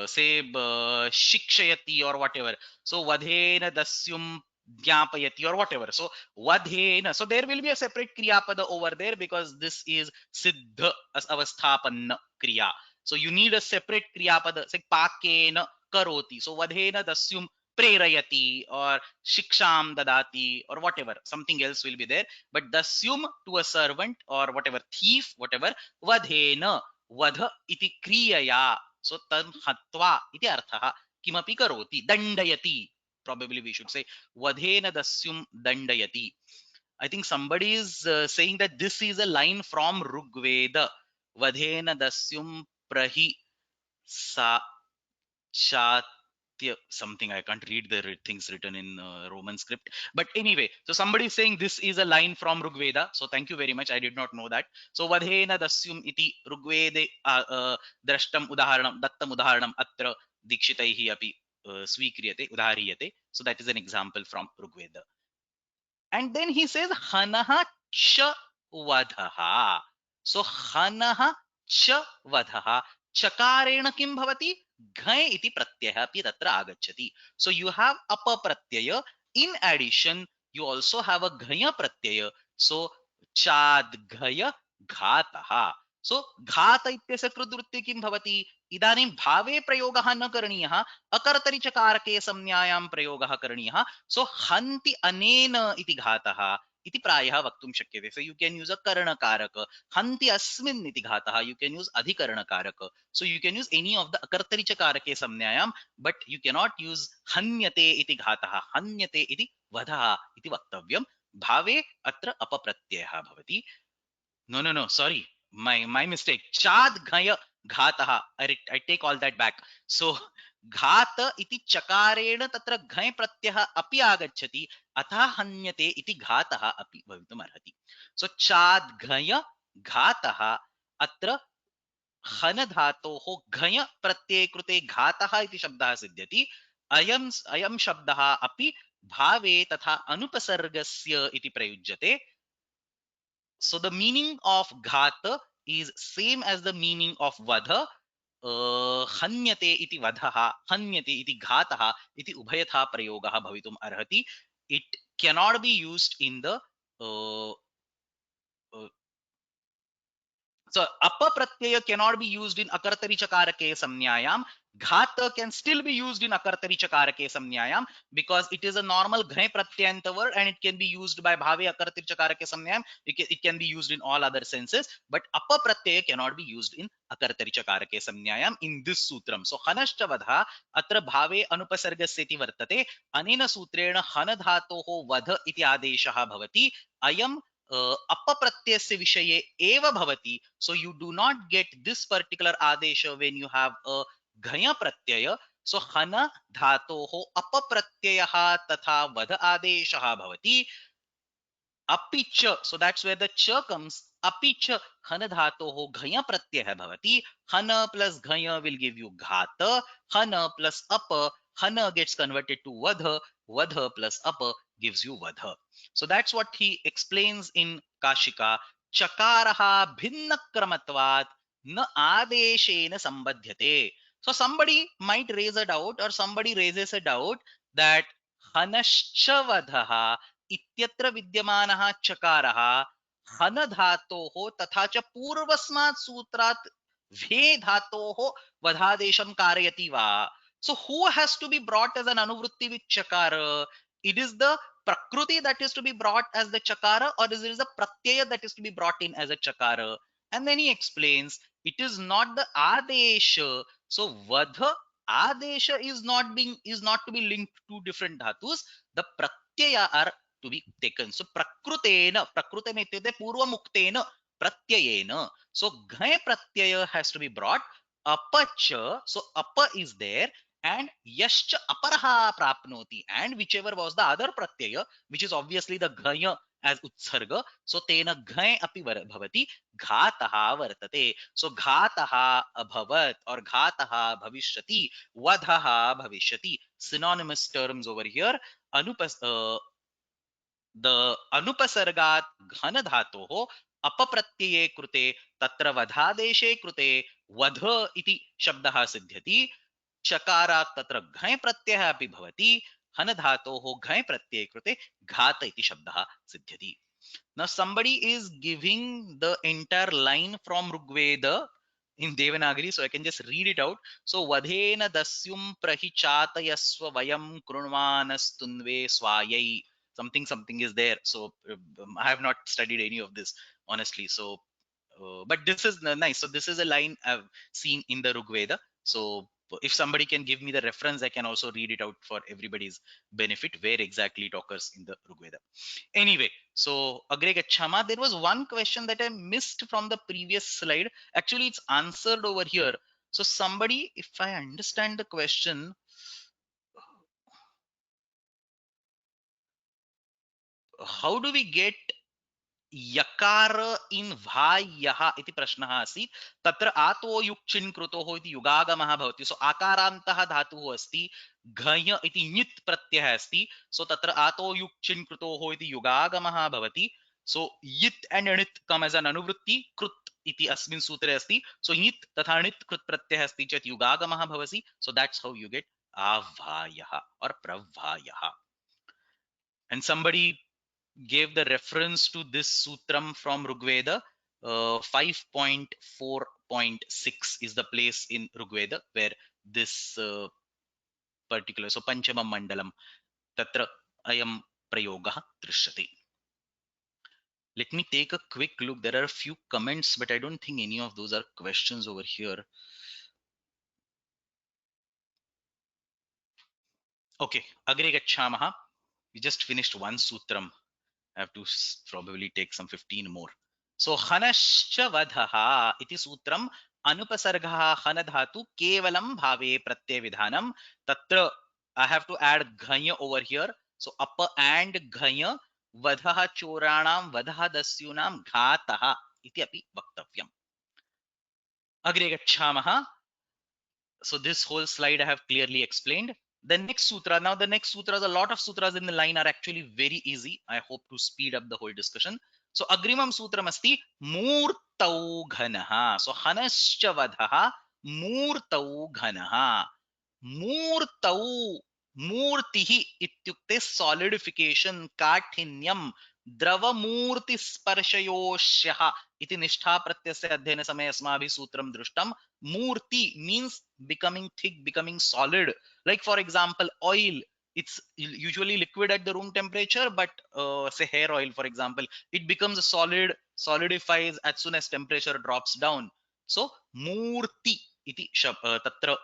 say shikshayati or whatever. So vadhena dasyum jnapayati or whatever. So vadhena. So there will be a separate kriya pada over there because this is siddha as avasthapanna kriya. So you need a separate kriya pada. Say pakena karoti. So vadhena dasyum prerayati or shiksham dadati or whatever. Something else will be there. But dasyum to a servant or whatever, thief, whatever. Vadhena. Vadha iti kriyaya. So tam hatva iti artha kimapi karoti dandayati. Probably we should say vadhena dasyum dandayati. I think somebody is saying that this is a line from Rigveda. Vadhena dasyum prahi sa something. I can't read the things written in Roman script, but anyway, so somebody is saying this is a line from Rigveda. So thank you very much. I did not know that. So vadhena dasyum iti Rigvede drashtam udaharanam dattam udaharanam atra dikshitaihi api swikriyate, udhariyate. So that is an example from Rigveda. And then he says hanaha cha vadhaha. So hanaha cha vadhaha, chakarena kim bhavati, ghai iti pratyaya api tatra agacchati. So you have apa pratyaya, in addition you also have a ghaya pratyaya. So chad ghaya घातः. सो घात इत्यस्य कृद्वृत्ति किं भवति, इदानीं भावे प्रयोगः न करणीयः, अकर्तरि च कारके संज्ञायां प्रयोगः करणीयः. सो हन्ति अनेन इति घातः इति प्रायः वक्तुं शक्यते. So you can use a करणकारक. हन्ति अस्मिन् इति घातः, यू कैन यूज अधिकरणकारक. So you can use any of the अकर्तरि च कारके संज्ञायां, बट यू कैनॉट यूज हन्यते इति घातः, हन्यते इति वधः इति वक्तव्यं. भावे अत्र अपप्रत्ययः भवति. No, no, no. Sorry, my mistake. Chad ghaya घातः. I take all that back. So घात इति चकारेण तत्र घय प्रत्ययः अपि आगच्छति, अतः हन्यते इति घातः अपि भवितुम् अर्हति. So चाद् घय घातः, अत्र हन धातोः घय प्रत्यये कृते घातः इति शब्दः सिद्ध्यति. अयं अयं शब्दः अपि भावे तथा अनुपसर्गस्य इति प्रयुज्यते. So the meaning of ghata is same as the meaning of vadha. हन्यते इति वधः, हन्यते इति घातः इति उभयथा प्रयोगः भवितुम् अर्हति. It cannot be used in the uh, uh, so apa pratyaya cannot be used in akartari chakarake samnyayam. Ghata can still be used in akartari chakarake samnyayam because it is a normal ghai pratyanta word and it can be used by bhave akartari chakarake samnyayam. It can be used in all other senses, but apa pratyaya cannot be used in akartari chakarake samnyayam in this sutram. So hanascha vadha atra bhave anupasargasyeti vartate. Anena sutreण हन धातोः वध इति आदेशः भवति. अयं अपप्रत्ययस्य विषये एव भवति. So you do not get this particular adesha when you have a ghaya pratyaya. So hana dhatoho apapratyayah tatha vada adeshah bhavati. Apicha, so that's where the cha comes. Apicha hana dhatoho ghaya pratyayah bhavati. Hana plus ghaya will give you ghata. Hana plus apa, hana gets converted to vadha. Vadha plus apa gives you vadha. So that's what he explains in Kashika. Chakaraha bhinna kramatvat na adeshena sambadhyate. So somebody might raise a doubt, or somebody raises a doubt that hanascha vadha इत्यत्र विद्यमानः चकारः हन धातोः तथा च पूर्वस्मात् सूत्रात् भे धातोः वधादेशं कारयति वा. So who has to be brought as an anuvrutti with chakara? It is the prakruti that is to be brought as the chakara, or is it the pratyaya that is to be brought in as a chakara? And then he explains it is not the adesha. So vadha adesha is not to be linked to different dhatus. The pratyaya are to be taken. So prakrutena, prakrutena ityute purvamuktena pratyayena. So ghai pratyaya has to be brought. Apacha, so apa is there, and yascha aparaha prapnoti, and whichever was the other pratyaya, which is obviously the ghaya as utsarga. So tena ghai api bhavati, घातः वर्तते. So घातः abhavat or घातः bhavishyati, vadhah bhavishyati. Synonymous terms over here. Anupas the अनुपसर्गात् घन धातोः अपप्रत्यये कृते तत्र वधादेशे कृते वध इति शब्दः सिद्ध्यति. चकारात् तत्र घञ् प्रत्ययः अपि भवति. हन धातोः घञ् प्रत्यये कृते घात इति शब्दः सिद्ध्यति. Now somebody is giving the entire line from Rigveda in Devanagari, so I can just read it out. So vadhena dasyum prahichatayasva vayam krunvanastunve swayai. Something is there. So I have not studied any of this honestly. So but this is nice. So this is a line I've seen in the Rigveda. So if somebody can give me the reference, I can also read it out for everybody's benefit where exactly it occurs in the Rigveda. Anyway, so Agre Gachama, there was one question that I missed from the previous slide. Actually, it's answered over here. So somebody, if I understand the question, how do we get यकार इन भायः इति प्रश्नः आसीत् तत्र आतो युक्चिन् कृतोः इति युगागमः भवति सो आकारान्तः धातुः अस्ति घञ इति ञित् प्रत्ययः अस्ति सो तत्र आतो युक्चिन् कृतोः इति युगागमः भवति सो यित् एंड णित् कम एज एन अनुवृत्ति कृत् इति अस्मिन् सूत्रे अस्ति सो यित् तथा णित् कृत् प्रत्ययः अस्ति चेत् युगागमः भवति so that's how you get आभायः और प्रभायः and somebody gave the reference to this sutram from Rigveda. 5.4.6 is the place in Rigveda where this particular, so Panchamam Mandalam, Tatra Ayam Prayoga Drishyate. Let me take a quick look. There are a few comments, but I don't think any of those are questions over here. Okay, Agre Gachamaha. We just finished one sutram. I have to probably take some 15 more. So hanascha vadhaha iti sutram anupasargha han dhatu kevalam bhave pratyay vidhanam. Tatra I have to add ghanya over here. So upper and ghanya vadhaha choranam vadhaha dasyunam ghataha iti api vaktavyam. Agre gacchamaha. So this whole slide I have clearly explained. The next sutra, now the next sutras, a lot of sutras in the line are actually very easy. I hope to speed up the whole discussion. So agrimam sutram asti murtau ghanaha. So hanascha vadhaha murtau ghanaha. Murtau मूर्तिः इत्युक्ते solidification काठिन्यम द्रवमूर्ति स्पर्शयोष्यः इति निष्ठा प्रत्ययस्य अध्ययन समय अस्माभिः सूत्रं दृष्टं मूर्ति means becoming thick, becoming solid. Like for example oil, it's usually liquid at the room temperature, but say hair oil for example, it becomes a solid, solidifies as soon as temperature drops down. So मूर्ति इति तत्र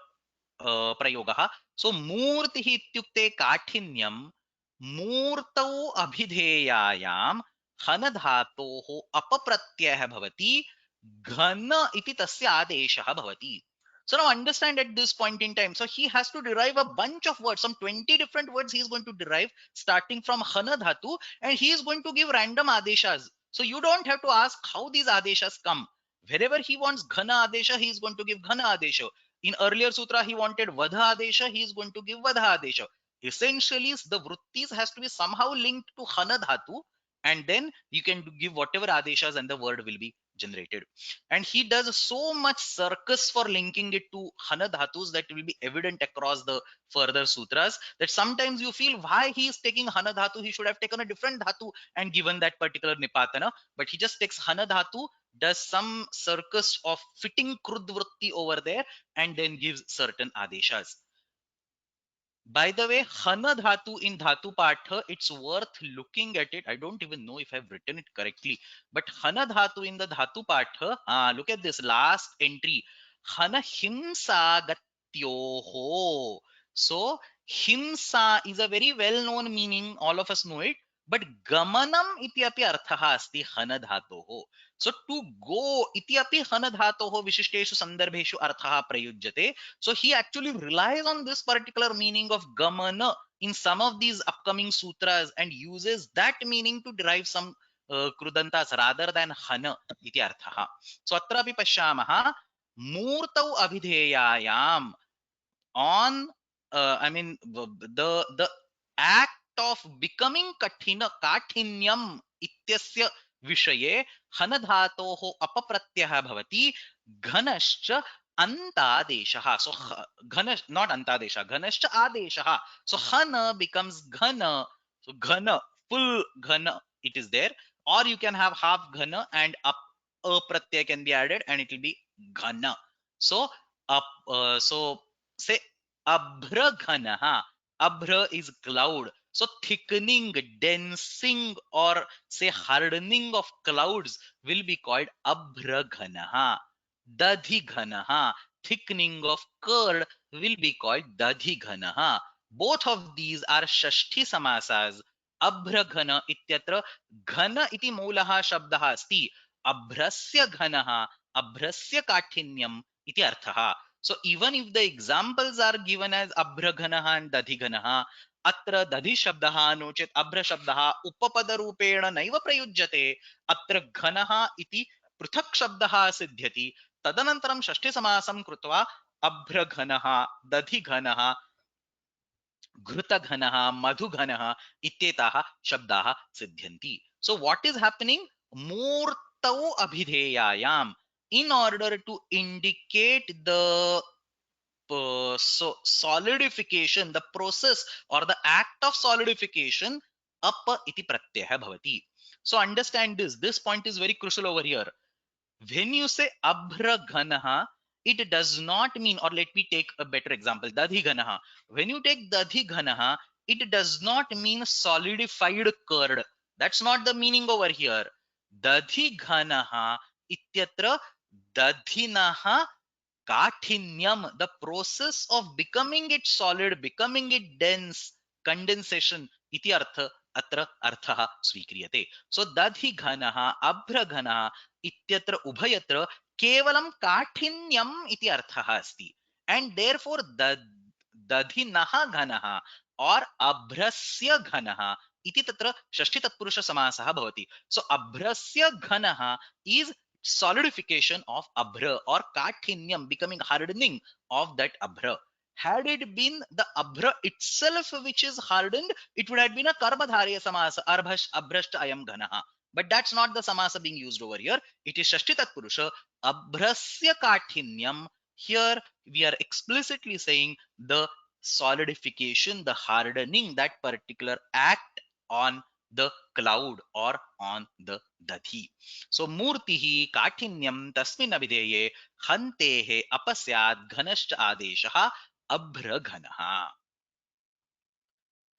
प्रयोगः. सो मूर्तिः इत्युक्ते काठिन्यं मूर्तौ अभिधेयायां हन धातोः अपप्रत्ययः भवति घन इति तस्य आदेशः भवति. So now understand at this point in time. So he has to derive a bunch of words, some 20 different words he is going to derive starting from hana dhatu, and he is going to give random adeshas. So you don't have to ask how these adeshas come. Wherever he wants ghana adesha, he is going to give ghana adesha. In earlier sutra, he wanted vadha adesha, he is going to give vadha adesha. Essentially, the vrittis has to be somehow linked to hana dhatu, and then you can give whatever adeshas and the word will be generated. And he does so much circus for linking it to hana dhatus that will be evident across the further sutras, that sometimes you feel why he is taking hana dhatu, he should have taken a different dhatu and given that particular nipatana, but he just takes hana dhatu, does some circus of fitting krudvritti over there, and then gives certain adeshas. By the way, hana dhatu in dhatu patha, it's worth looking at it. I don't even know if I've written it correctly, but hana dhatu in the dhatu patha, look at this last entry. Hana himsa gatyoho. So himsa is a very well known meaning, all of us know it, but gamanam iti api arthaha asti hana dhatoho. So to go iti api hana dhatoho vishishteshu sandarbheshu arthaha prayujyate. So he actually relies on this particular meaning of gamana in some of these upcoming sutras and uses that meaning to derive some krudantas rather than hana iti arthaha. So atrapi pashyamaha murtau abhidheyayam on I mean the act of becoming काठिन्यम इत्यस्य विषये हन धातोः अपप्रत्ययः भवति घनश्च अंतादेशः. So घन, not अंतादेशः, घनश्च आदेशः. So hana becomes ghana. So ghana, full ghana it is there, or you can have half ghana and up a pratyay can be added and it will be ghana. So up so say abhra ghanaha. Abhra is cloud. So thickening, densing, or say hardening of clouds will be called abhra ghanaha. Dadhi ghanaha. Thickening of curd will be called dadhi ghanaha. Both of these are shashti samasas. Abhra ghana ityatra ghana iti मूलः शब्दः अस्ति. अभ्रस्य घनः अभ्रस्य काठिन्यम इति अर्थः. So even if the examples are given as abhraghanah and dadhighanaha, अत्र दधि शब्दः no चेत् अभ्र शब्दः उपपद रूपेण नैव प्रयुज्यते, अत्र घनः इति पृथक् शब्दः सिद्ध्यति, तदनन्तरं षष्ठी समासं कृत्वा अभ्रघनः, दधिघनः, घृतघनः, मधुघनः इत्येताः शब्दाः सिद्ध्यन्ति. So what is happening? मूर्तौ अभिधेयायाम्, in order to indicate the so solidification, the process or the act of solidification, up iti pratyaya bhavati. So understand this. This point is very crucial over here. When you say abhraghanah, it does not mean, or let me take a better example, dadhighanaha. When you take dadhighanaha, it does not mean solidified curd. That's not the meaning over here. Dadhighanaha ityatra dadhinaha Kathinyam, the process of becoming it solid, becoming it dense, condensation, iti artha, atra arthaha svikriyate. So dadhi ghanaha, abhra ghanaha, ityatra ubhayatra, kevalam kathinyam iti arthaha asti. And therefore, dadhi naha ghanaha or abhrasya ghanaha iti tatra shashti tatpurusha samasaha bhavati. So abhrasya ghanaha is solidification of abhra or kathinyam, becoming hardening of that abhra. Had it been the abhra itself which is hardened, it would have been a karmadharya samasa, arbhash abhrashta ayam ghanaha. But that's not the samasa being used over here. It is shashti tatpurusha abhrasya kathinyam. Here we are explicitly saying the solidification, the hardening, that particular act on the cloud or on the dadhi. So मूर्तिः काठिन्यं तस्मिन् अभिधेये हन्तेः अपस्यात् घनश्च आदेशः अभ्रघनः.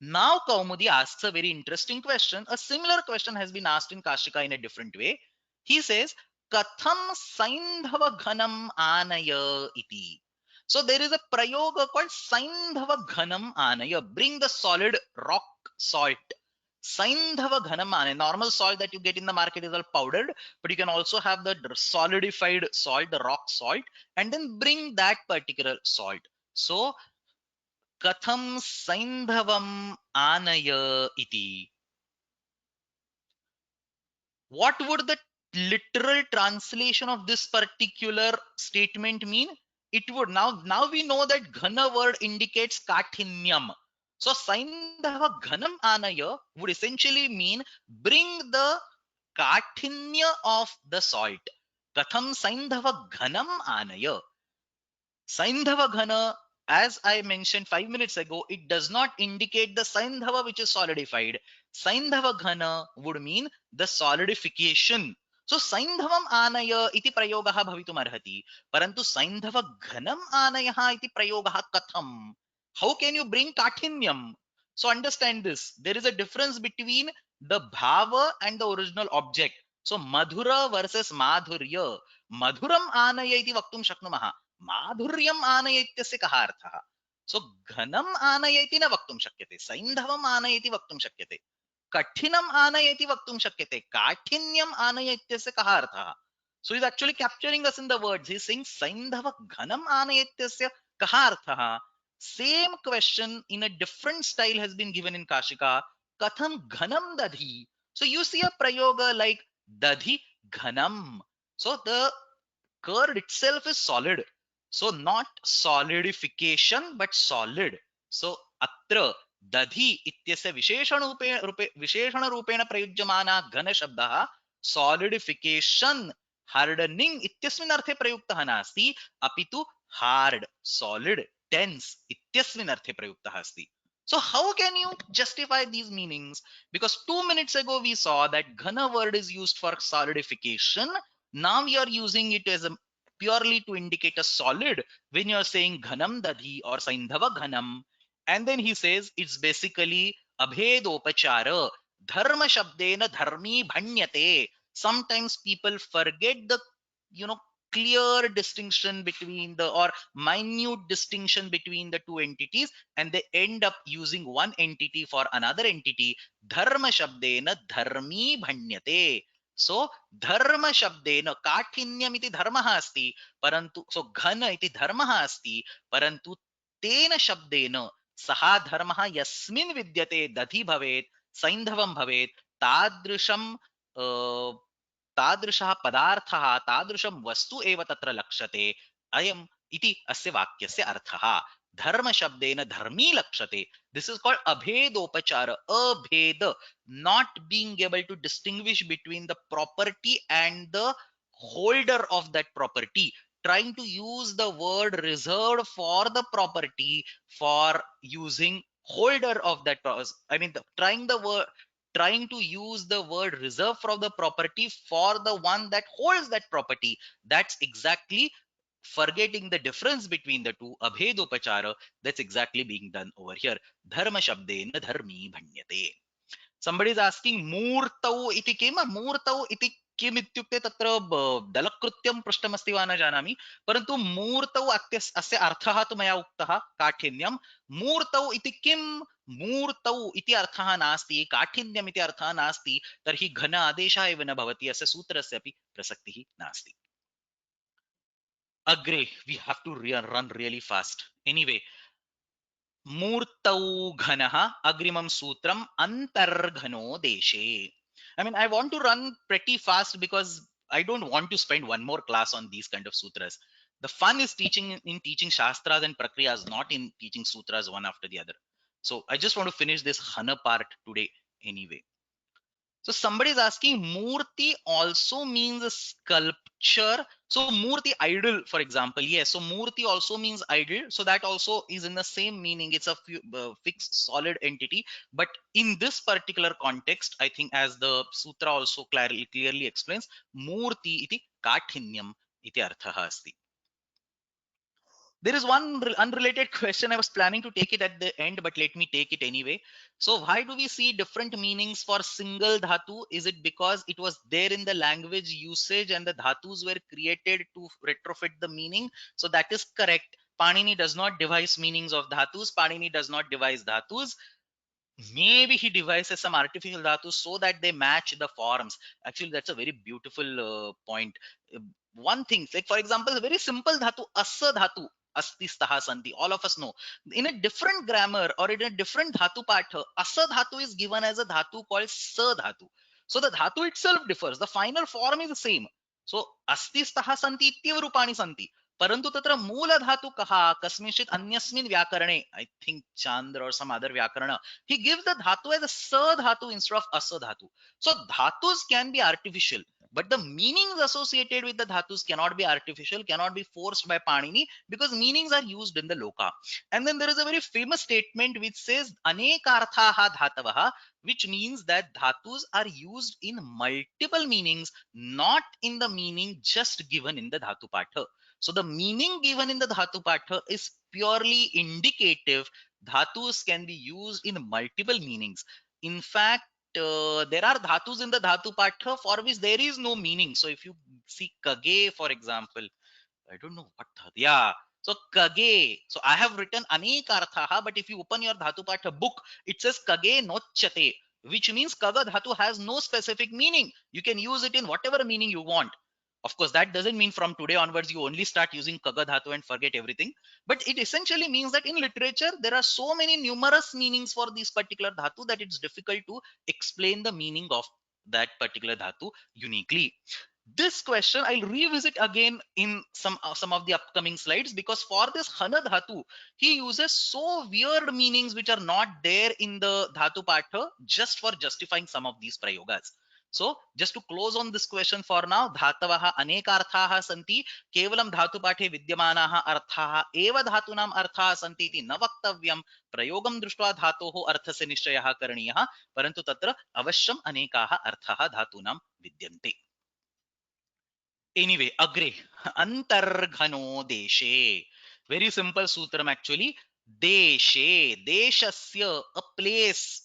Now Kaumudi asks a very interesting question. A similar question has been asked in Kashika in a different way. He says, Katham Saindhava Ghanam Anaya iti. So there is a prayoga called Saindhava Ghanam Anaya. Bring the solid rock salt. Saindhava Ghanam Anaya. Normal salt that you get in the market is all powdered, but you can also have the solidified salt, the rock salt, and then bring that particular salt. So Katham Saindhavam Anaya iti. What would the literal translation of this particular statement mean? It would now we know that Ghana word indicates Kathinyam. So Saindhava Ghanam Anaya would essentially mean bring the Kathinya of the salt. Katham Saindhava Ghanam Anaya. Saindhava Ghana, as I mentioned 5 minutes ago, it does not indicate the Saindhava which is solidified. Saindhava Ghana would mean the solidification. So Saindhavam Anaya iti prayogaha bhavitum arhati. Parantu Saindhava Ghanam Anayaha iti prayogaha katham. How can you bring Kathinyam? So understand this. There is a difference between the bhava and the original object. So Madhura versus Madhurya. Madhuram Anaya iti vaktum shaknumaha. माधुर्यम् आनय इत्यस्य कः अर्थः? सो घनम् आनय इति न वक्तुं शक्यते, सैन्धवम् आनय इति वक्तुं शक्यते, कठिनम् आनय इति वक्तुं शक्यते, काठिन्यम् आनय इत्यस्य कः अर्थः? So he's actually capturing us in the words. He's saying Saindhava Ghanam Anaya ityasya kaha arthaha. Same question in a different style has been given in Kashika. Katham Ghanam Dadhi. So you see a prayoga like Dadhi Ghanam. So the curd itself is solid. So not solidification but solid. So atra dadhi इत्यस्य विशेषण रूपेण प्रयुज्यमाना घन शब्दः solidification hardening इत्यस्मिन् अर्थे प्रयुक्तः नास्ति, अपितु hard solid dense इत्यस्मिन् अर्थे प्रयुक्तः अस्ति. So how can you justify these meanings? Because 2 minutes ago we saw that ghana word is used for solidification. Now you are using it as a purely to indicate a solid when you are saying ghanam dadhi or saindhava ghanam. And then he says it's basically abhedopachara. Dharma shabdena dharmi bhanyate. Sometimes people forget the, you know, clear distinction between the, or minute distinction between the two entities, and they end up using one entity for another entity. Dharma shabdena dharmi bhanyate. सो धर्म शब्देन काठिन्यम् इति धर्मः अस्ति, परन्तु सो घन इति धर्मः अस्ति, परन्तु तेन शब्देन सः धर्मः यस्मिन् विद्यते दधि भवेत्, सैन्धवं भवेत्, तादृशं तादृशः पदार्थः, तादृशं वस्तु एव तत्र लक्ष्यते। अयम् इति अस्य वाक्यस्य अर्थः। धर्म शब्देन धर्मी लक्ष्यते। दिस इज कॉल्ड अभेदोपचार, अभेद, not being able to distinguish between the property and the holder of that property, trying to use the word reserved for the property for using holder of that I mean trying the word, trying to use the word reserve for the property for the one that holds that property. That's exactly forgetting the difference between the two, abhedopachara. That's exactly being done over here. Dharma shabdena dharmi bhanyate. Somebody is asking मूर्तौ इति किम, मूर्तौ इति किम इत्युक्ते तत्र दलकृत्यं पृष्टमस्ति वा न जानामि, परन्तु मूर्तौ अस्य अर्थः तु मया उक्तः काठिन्यं। मूर्तौ इति किम, मूर्तौ इति अर्थः नास्ति, काठिन्यम् इति अर्थः नास्ति, तर्हि घन आदेशः एव न भवति, अस्य सूत्रस्य अपि प्रसक्तिः नास्ति। अग्रे we have to run really fast. Anyway, मूर्तौ घनः अग्रिमं सूत्रम् अन्तर्घनो देशे. I mean, I want to run pretty fast because I don't want to spend one more class on these kind of sutras. The fun is teaching in teaching shastras and prakriyas, not in teaching sutras one after the other. So I just want to finish this Hana part today anyway. So somebody is asking, Murti also means a sculpture. So Murti idol, for example, yes. So Murti also means idol. So that also is in the same meaning. It's a fixed solid entity. But in this particular context, I think as the sutra also clearly explains, Murti iti kathinyam iti arthaha asti. There is one unrelated question. I was planning to take it at the end, but let me take it anyway. So why do we see different meanings for single dhatu? Is it because it was there in the language usage and the dhatus were created to retrofit the meaning? So that is correct. Panini does not devise meanings of dhatus. Panini does not devise dhatus. Maybe he devises some artificial dhatus so that they match the forms. Actually, that's a very beautiful point. Uh, One thing, like for example, a very simple dhatu, asa dhatu, asti staha santi. All of us know. In a different grammar or in a different dhatu patha, asa dhatu is given as a dhatu called sa dhatu. So the dhatu itself differs. The final form is the same. So asti staha santi ityeva rupani santi. परंतु तत्र मूल धातु कहा कस्मिंश्चित् अन्यस्मिन् व्याकरणे, I think Chandra or some other vyakaran, he gives the dhatu as a sa dhatu instead of asa dhatu. So dhatus can be artificial, but the meanings associated with the dhatus cannot be artificial, cannot be forced by Panini, because meanings are used in the loka. And then there is a very famous statement which says anekarthaha dhatavaha, which means that dhatus are used in multiple meanings, not in the meaning just given in the dhatu patha. So the meaning given in the dhatu patha is purely indicative. Dhatus can be used in multiple meanings. In fact, there are dhatus in the dhatu patha for which there is no meaning. So if you see kage, for example, I don't know what dhatu. Yeah. So kage. So I have written anekarthaha, but if you open your dhatu patha book, it says kage nochate, which means kaga dhatu has no specific meaning. You can use it in whatever meaning you want. Of course, that doesn't mean from today onwards you only start using kaga dhatu and forget everything. But it essentially means that in literature, there are so many numerous meanings for this particular dhatu that it's difficult to explain the meaning of that particular dhatu uniquely. This question I'll revisit again in some of the upcoming slides, because for this hana dhatu, he uses so weird meanings which are not there in the dhatu patha just for justifying some of these prayogas. So just to close on this question for now, dhatavaha anekarthaha santi, kevalam dhatu pathe vidyamanaha arthaha eva dhatunam arthaha santi iti na vaktavyam, prayogam drishtva dhatoho arthasya nishchayah karaniyah, parantu tatra avashyam anekaha arthaha dhatunam vidyante. Anyway, agree. Antarghano deshe. Very simple sutram actually. Deshe, deshasya, a place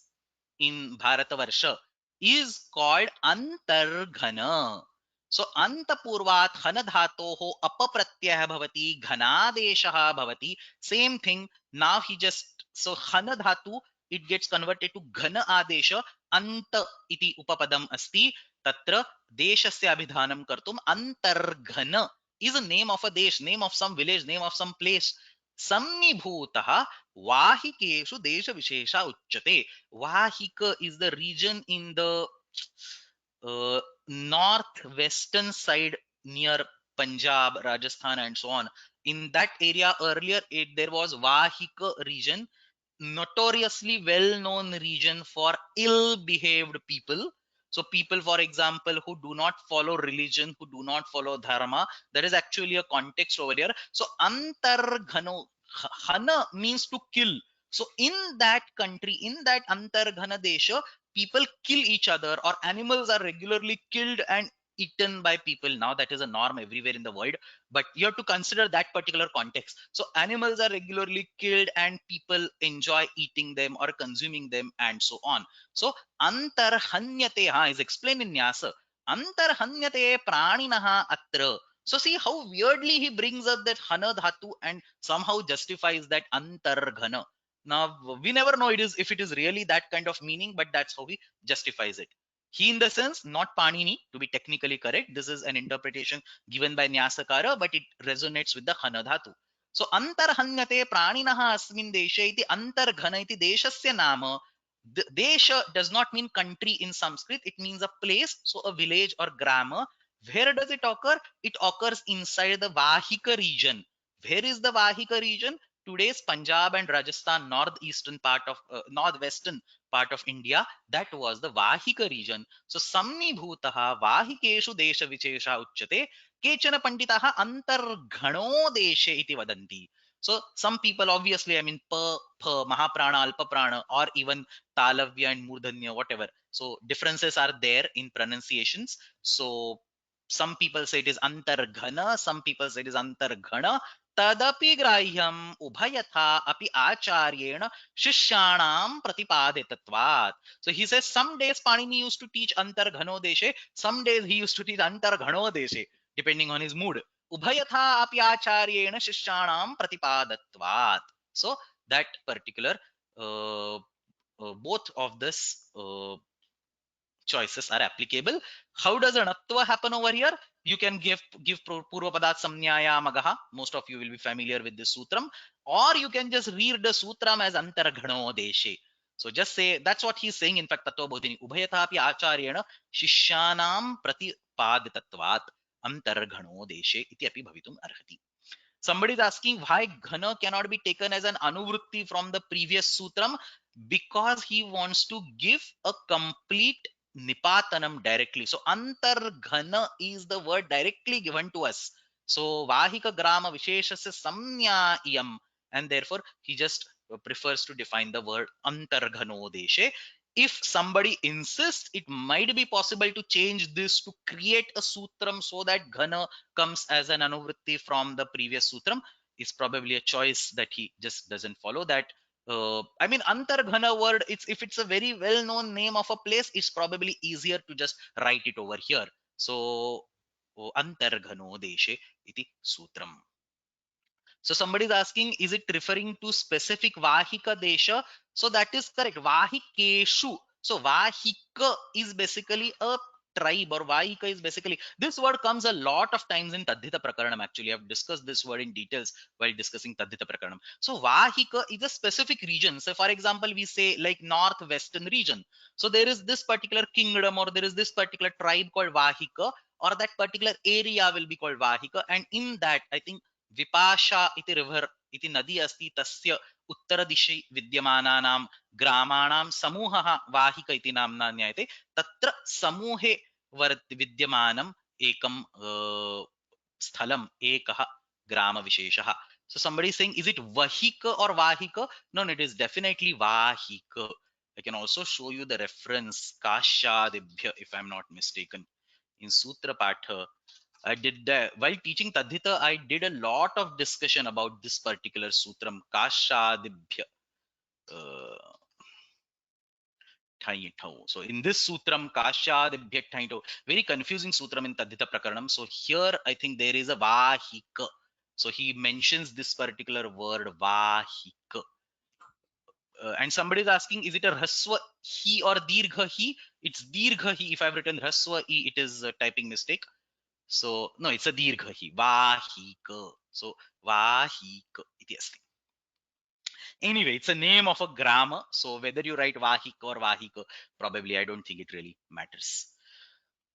in Bharatavarsha is called Antarghana. So Antapurvat Hana dhatoho apapratyah bhavati, Ghanadeshaha bhavati. Same thing. Now he just, so Hana dhatu, it gets converted to Ghana adesha. Anta iti upapadam asti. तत्र देशस्य अभिधानं कर्तुम् अन्तर्घन is a name of a desh, name of some village, name of some place. Samnibhutah Vahikeshu Desha Vishesha Uchyate. Vahika is the region in the northwestern side near Punjab, Rajasthan, and so on. In that area earlier, there was Vahika region, notoriously well known region for ill behaved people. So people, for example, who do not follow religion, who do not follow dharma, there is actually a context over here. So antarghano, hana means to kill. So in that country, in that antarghana desha, people kill each other, or animals are regularly killed and eaten by people. Now that is a norm everywhere in the world, but you have to consider that particular context. So animals are regularly killed and people enjoy eating them or consuming them, and so on. So antarhanyate is explained in Nyasa. Antarhanyate praninaha atra. So see how weirdly he brings up that hana dhatu and somehow justifies that antarghana. Now we never know it is if it is really that kind of meaning, but that's how he justifies it. He in the sense, not Panini, to be technically correct. This is an interpretation given by Nyasakara, but it resonates with the Hana dhatu. So antarhanyate praninaha asmin deshe iti antarghana iti deshasya nama. Desha does not mean country in Sanskrit, it means a place, so a village or grammar. Where does it occur? It occurs inside the Vahika region. Where is the Vahika region? Today's Punjab and Rajasthan, northeastern part of northwestern part of India, that was the Vahika region. So Samnibhutaha Vahikeshu Desha Vichesha Uchyate Kechana Panditaha Antarghano Deshe iti vadanti. So some people, obviously, I mean Mahaprana, Alpaprana, or even Talavya and Murdhanya, whatever. So differences are there in pronunciations. So some people say it is Antarghana, some people say it is Antarghana. Tadapi grahyam ubhayatha api acharyena shishyanam pratipadetatvat. So he says some days Panini used to teach Antarghano Deshe, some days he used to teach Antarghano Deshe, depending on his mood. Ubhayatha api acharyena shishyanam pratipadatvat. So that particular both of this choices are applicable. How does an atva happen over here? You can give purvapadat samnyaya magaha. Most of you will be familiar with this sutram, or you can just read the sutram as antarghano deshe. So just say that's what he's saying. In fact, tattva bodhini ubhayatapi acharyena shishyanam pratipaditvatvat antarghano deshe iti api bhavitum arhati. Somebody is asking why ghana cannot be taken as an anuvritti from the previous sutram, because he wants to give a complete nipatanam directly. So antarghana is the word directly given to us. So vahika grama visheshasya samnya iyam, and therefore he just prefers to define the word antarghano deshe. If somebody insists, it might be possible to change this to create a sutram so that ghana comes as an anuvritti from the previous sutram. Is probably a choice that he just doesn't follow. That I mean, antarghana word, it's if it's a very well known name of a place, it's probably easier to just write it over here. So antarghano deshe iti sutram. So somebody is asking, is it referring to specific Vahika Desha? So that is correct. Vahikeshu. So Vahika is basically a tribe, or Vahika is basically, this word comes a lot of times in Tadhita Prakaranam. Actually, I've discussed this word in details while discussing Tadhita Prakaranam. So Vahika is a specific region. So for example, we say like northwestern region. So there is this particular kingdom, or there is this particular tribe called Vahika, or that particular area will be called Vahika. And in that, I think Vipasha इति river इति नदी अस्ति, तस्य उत्तरदिशि विद्यमानानां ग्रामाणां समूहः वाहिक इति नाम्ना ज्ञायते. तत्र समूहे विद्यमानम् एकं स्थलम्, एकः ग्रामविशेषः. So somebody is saying, is it vahika or vahika? No, no, it is definitely vahika. I can also show you the reference, Kashadibhya, if I'm not mistaken. In Sutra Patha, I did that while teaching Tadhita. I did a lot of discussion about this particular sutram, Kashadibhya. Uh, so in this sutram, Kashadibhya Thaito, very confusing sutram in Tadhita Prakaranam. So here I think there is a Vahika. So he mentions this particular word Vahika. and somebody is asking, is it a Raswa Hi or Dirgha Hi? It's Dirgha Hi. If I've written Raswa I, it is a typing mistake. So no, it's a Dirgha Hi. Vahika. So Vahika iti asti. Anyway, it's a name of a grammar. So whether you write Vahika or Vahika, probably I don't think it really matters.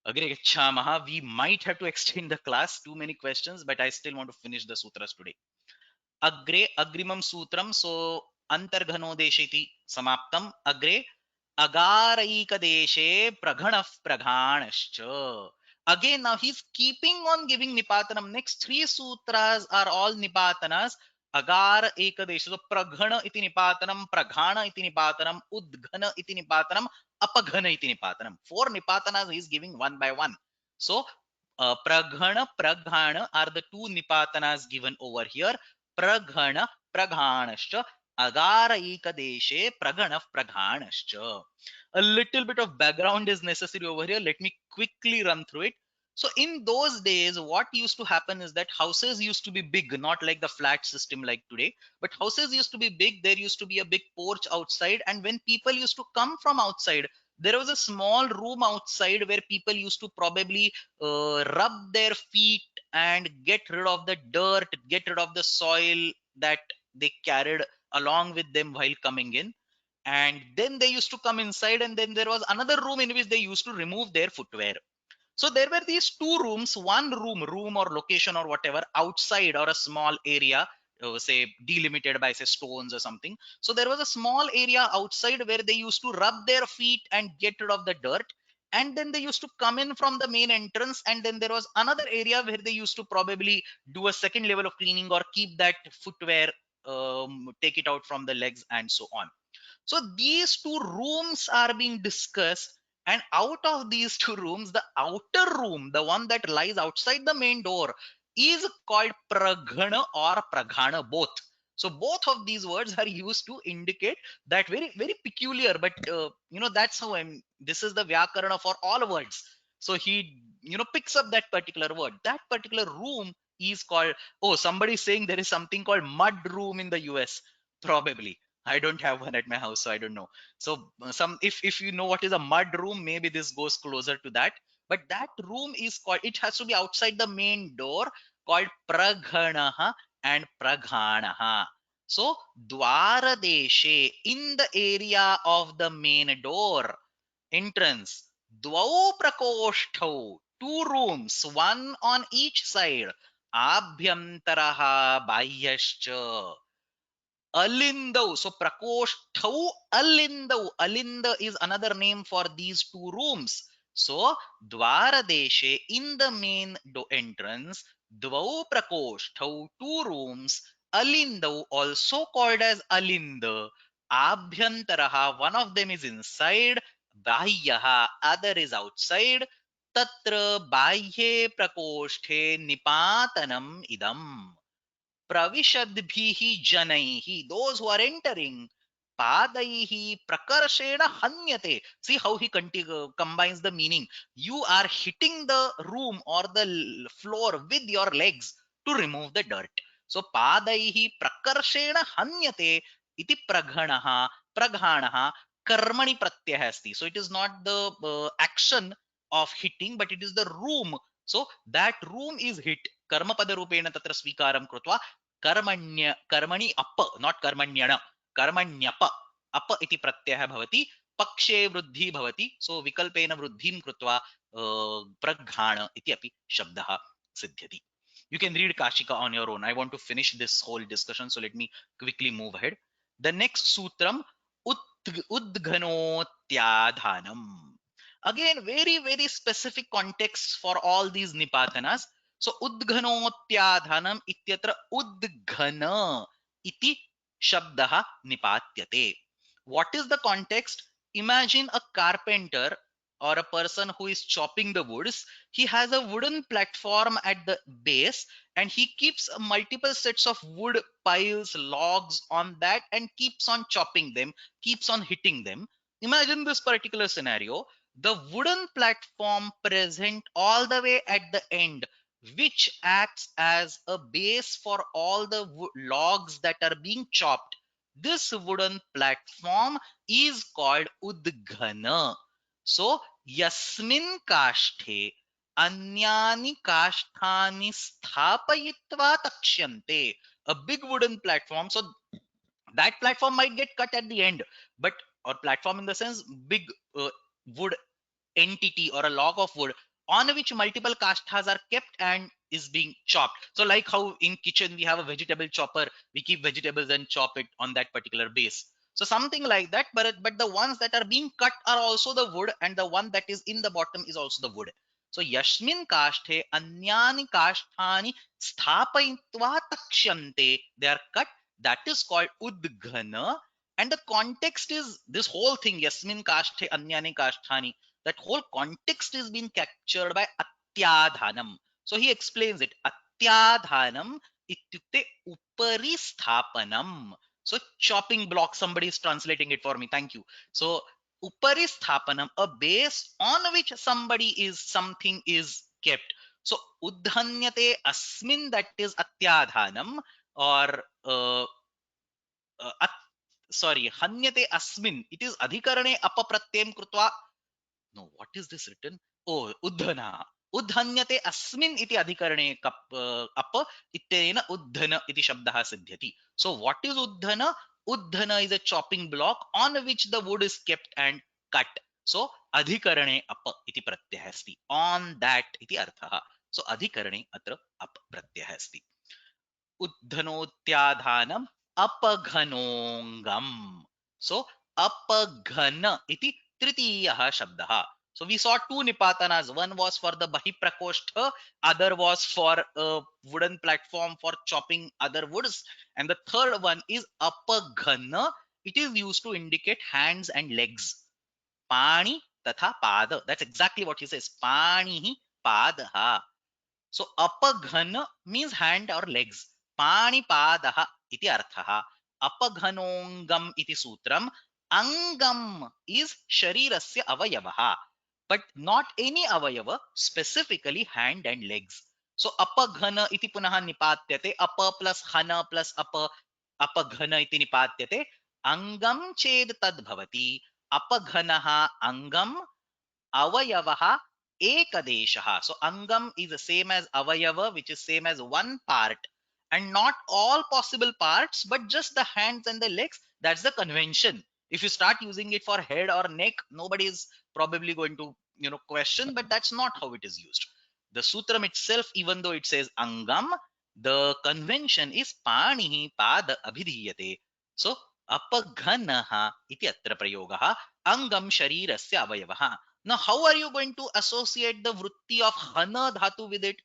Agre gacchamaha. We might have to extend the class. Too many questions, but I still want to finish the sutras today. अग्रे अग्रिमं सूत्रम सो अंतर्घनो देशेति समाप्तम अग्रे अगारैकदेशे प्रघणः प्रघाणश्च. Again, now he's keeping on giving nipatanam. Next three sutras are all nipatanas. Agar ekadesha. So praghana iti nipatanam, praghana iti nipatanam, udghana iti nipatanam, apaghana iti nipatanam. Four nipatanas he is giving one by one. So praghana, praghana are the two nipatanas given over here. Praghana praghanascha, agara ekadeshe praghana praghanascha. A little bit of background is necessary over here. Let me quickly run through it. So in those days, what used to happen is that houses used to be big, not like the flat system like today, but houses used to be big. There used to be a big porch outside, and when people used to come from outside, there was a small room outside where people used to probably rub their feet and get rid of the dirt, get rid of the soil that they carried along with them while coming in. And then they used to come inside, and then there was another room in which they used to remove their footwear. So there were these two rooms, one room or location or whatever outside, or a small area, say delimited by say stones or something. So there was a small area outside where they used to rub their feet and get rid of the dirt. And then they used to come in from the main entrance, and then there was another area where they used to probably do a second level of cleaning or keep that footwear, take it out from the legs and so on. So these two rooms are being discussed, and out of these two rooms, the outer room, the one that lies outside the main door, is called praghana or praghana both. So both of these words are used to indicate that very peculiar, but that's how this is the vyakarana for all words. So he picks up that particular word. That particular room is called. Oh, somebody is saying there is something called mud room in the US. Probably I don't have one at my house, so I don't know. So some if you know what is a mud room, maybe this goes closer to that. But that room is called. It has to be outside the main door, called praghanaha and praghanaha. So dwara deshe, in the area of the main door entrance, dvau prakoshtau, two rooms, one on each side, abhyantaraha bahyascha. Alindau. So Prakoshtau Alindau. Alinda is another name for these two rooms. So Dwaradeshe, in the main entrance, Dvau Prakoshtau, two rooms, Alindau, also called as Alinda, Abhyantaraha, one of them is inside, Bahyaha, other is outside, Tatra Bahye Prakoshthe Nipatanam Idam. Pravishadbhihi janaihi, those who are entering, padaihi prakarshena hanyate. See how he combines the meaning. You are hitting the room or the floor with your legs to remove the dirt. So padaihi prakarshena hanyate iti praghanaha praghanaha karmani pratyah asti. So it is not the action of hitting, but it is the room. So that room is hit. Karma pada rupena tatra swikaram krutva कर्मण्य कर्मणि up not कर्मण्यण कर्मण्यप up इति प्रत्ययः भवति पक्षे वृद्धि भवति सो विकल्पेन वृद्धिं कृत्वा प्रघ्राण इति अपि शब्दः सिद्ध्यति. You can read Kashika on your own. I want to finish this whole discussion, so let me quickly move ahead. The next sutram, udghanotyadhanam. Again, very specific context for all these nipatanas. So udghanotyadhanam ityatra udghana iti shabdah nipatyate. What is the context? Imagine a carpenter or a person who is chopping the woods. He has a wooden platform at the base, and he keeps multiple sets of wood piles, logs on that, and keeps on chopping them, keeps on hitting them. Imagine this particular scenario. The wooden platform present all the way at the end, which acts as a base for all the logs that are being chopped. This wooden platform is called udghana. So yasmin kashthe anyani kashthani sthapayitva takshyante. A big wooden platform. So that platform might get cut at the end, but or platform in the sense big wood entity or a log of wood on which multiple kashtas are kept and is being chopped. So like how in kitchen we have a vegetable chopper, we keep vegetables and chop it on that particular base. So something like that, but the ones that are being cut are also the wood, and the one that is in the bottom is also the wood. So yasmin kashthe anyani kasthani sthapayitva takshante, they are cut. That is called udghana. And the context is this whole thing, yasmin kashthe anyani kasthani, that whole context is being captured by atyadhanam. So he explains it. Atyadhanam ityukte upari sthapanam. So chopping block, somebody is translating it for me. Thank you. So upari sthapanam, a base on which something is kept. So udhanyate asmin, that is atyadhanam, or sorry, hanyate asmin, it is adhikarane apapratyam krutva. No, what is this written? Oh, uddhana. Uddhanyate asmin iti adhikarane apa ittena uddhana iti shabdah siddhyati. So what is uddhana? Uddhana is a chopping block on which the wood is kept and cut. So adhikarane apa iti pratyah asti. On that iti artha. So adhikarane atra ap pratyah asti. Uddhanottyadhanam apaghanongam. So apaghana iti tritiyah shabdah. So we saw two nipatanas. One was for the bahiprakoshta, other was for a wooden platform for chopping other woods, and the third one is apaghana. It is used to indicate hands and legs. Pani tatha pada. That's exactly what he says. Pani padaha. So apaghana means hand or legs. Panipadaha iti arthaha. Apaghanongam iti sutram. Angam is sharirasya avayavaha. But not any avayava, specifically hand and legs. So apaghana iti punaha nipatyate. Apa plus hana plus apaghana iti nipatyate. Angam ched tad bhavati. Apaghanaha angam, avayavaha ekadeshaha. So angam is the same as avayava, which is same as one part, and not all possible parts, but just the hands and the legs. That's the convention. If you start using it for head or neck, nobody is probably going to question, but that's not how it is used. The sutram itself, even though it says angam, the convention is panihi pada abhidhiyate. So apaghanaha iti atra prayogaha. Angam sharirasya avayavaha. Now, how are you going to associate the vritti of hana dhatu with it?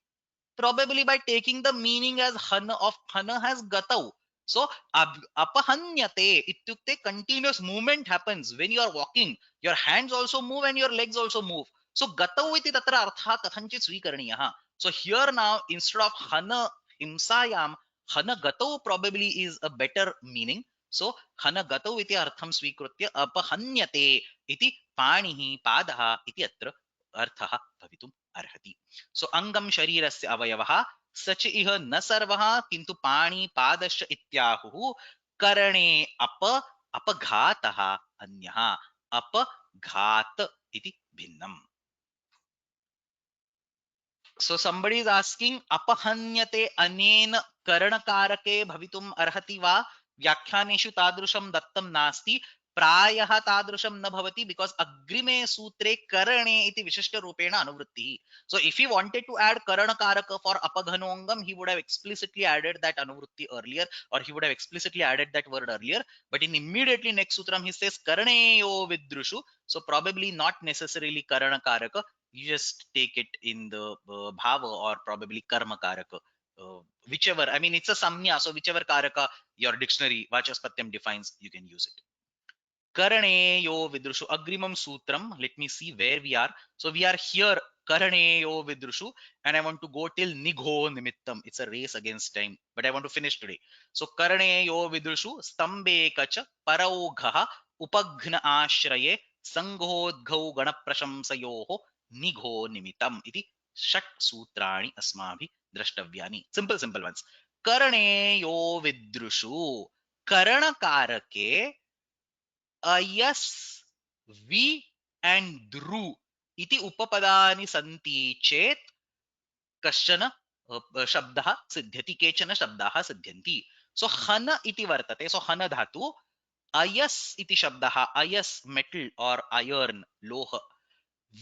Probably by taking the meaning as hana of hana has gatau. So, apahanyate ityukte, continuous movement happens when you are walking. Your hands also move and your legs also move. So, gatau iti tatra artha kathanchit swikaraniyaha. So, here now, instead of hana himsayam, hana gatau probably is a better meaning. So, hana gatau iti artham swikrutya apahanyate iti panihi padaha iti atra अर्थः भवितुम् अर्हति. सो अंगम शरीरस्य अवयवः सच इह न सर्वः किन्तु पाणि पादश्च इत्याहुः. करणे अपघातः अन्यः. अपघात इति भिन्नम्. So somebody is asking, apahanyate अनेन करणकारके भवितुम् अर्हति वा? व्याख्यानेषु तादृशं दत्तं नास्ति. प्रायः तादृशं न भवति, because अग्रिमे सूत्रे करणे इति विशिष्टरूपेण अनुवृत्तिः. So if he wanted to add karanakaraka for apaghanongam, he would have explicitly added that anuvrutti earlier, or he would have explicitly added that word earlier. But in immediately next sutram he says karaneyo vidrushu. So probably not necessarily karanakaraka. You just take it in the bhava or probably karma karaka, whichever. I mean, it's a samnya, so whichever karaka your dictionary vachaspatyam defines, you can use it. Karaneyo vidrushu agrimam sutram. Let me see where we are. So we are here, karaneyo vidrushu, and I want to go till nigho nimittam. It's a race against time, but I want to finish today. So karaneyo vidrushu stambe kacha paraugha upaghna ashraye sanghodghau ganaprashamsayoho निघो निमितम इति षट् सूत्राणि अस्माभिः द्रष्टव्यानि. Simple ones. Karneyo vidrushu. करणकारके अयस् वि and द्रु इति उपपदानि सन्ति चेत् कश्चन शब्दः सिद्ध्यति, केचन शब्दाः सिद्ध्यन्ति. सो हन इति वर्तते. सो हन धातु, अयस् इति शब्दः, अयस् मेटल और आयर्न लोह,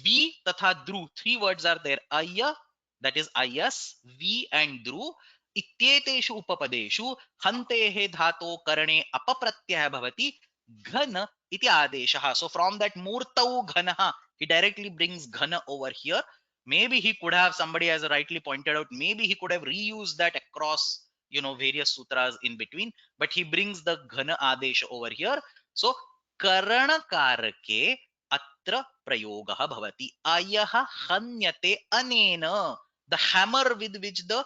वि तथा द्रु, थ्री वर्ड्स आर देयर. अय, that is ayas, vi and dhru इत्येतेषु उपपदेषु हन्तेः धातो करणे अपप्रत्ययः भवति घन इति आदेशः. So from that मूर्तौ घनः, he directly brings ghana over here. Maybe he could have, somebody has rightly pointed out, maybe he could have reused that across, you know, various sutras in between, but he brings the ghana adesh over here. So करणकारके अत्र प्रयोगः भवति. अयः हन्यते अनेन, the hammer with which the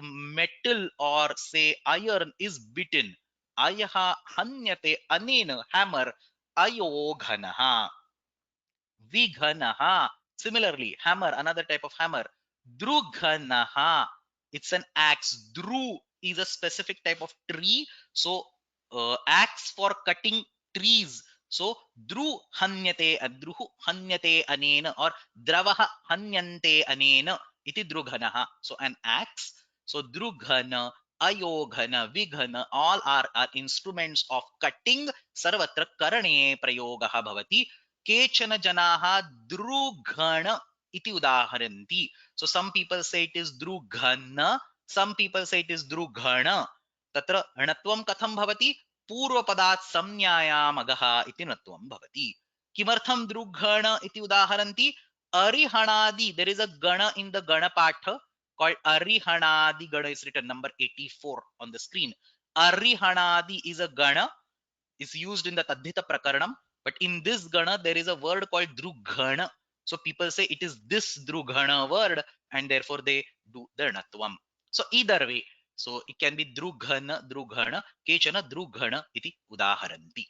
metal or say iron is beaten. Ayah hanyate anena, hammer, ayo ghanaha, vighanaha. Similarly, hammer, another type of hammer. Drughanaha, it's an axe. Dru is a specific type of tree. So, axe for cutting trees. So, dru hanyate, druhu hanyate anena, or dravaha hanyante anena, iti drughanaha. So, an axe. So, drughana, ayoghana, vighana, all are instruments of cutting. Sarvatra karane prayogaha bhavati. केचन जनाः द्रुघण इति उदाहरन्ति. So some people say it is द्रुघन, some people say it is द्रुघण. तत्र णत्वं कथं भवति? पूर्वपदात् संज्ञायाम् अगः इति णत्वं भवति. किमर्थं द्रुघण इति उदाहरन्ति? अरिहणादि, there is a gana in the gana patha called Arihanadi. Gana is written number 84 on the screen. Arihanadi is a gana, is used in the Tadhita Prakaranam, but in this gana there is a word called Drughana. So people say it is this Drughana word, and therefore they do the Natvam. So either way, so it can be Drughana, Drughana, Kechana Drughana iti udaharanti.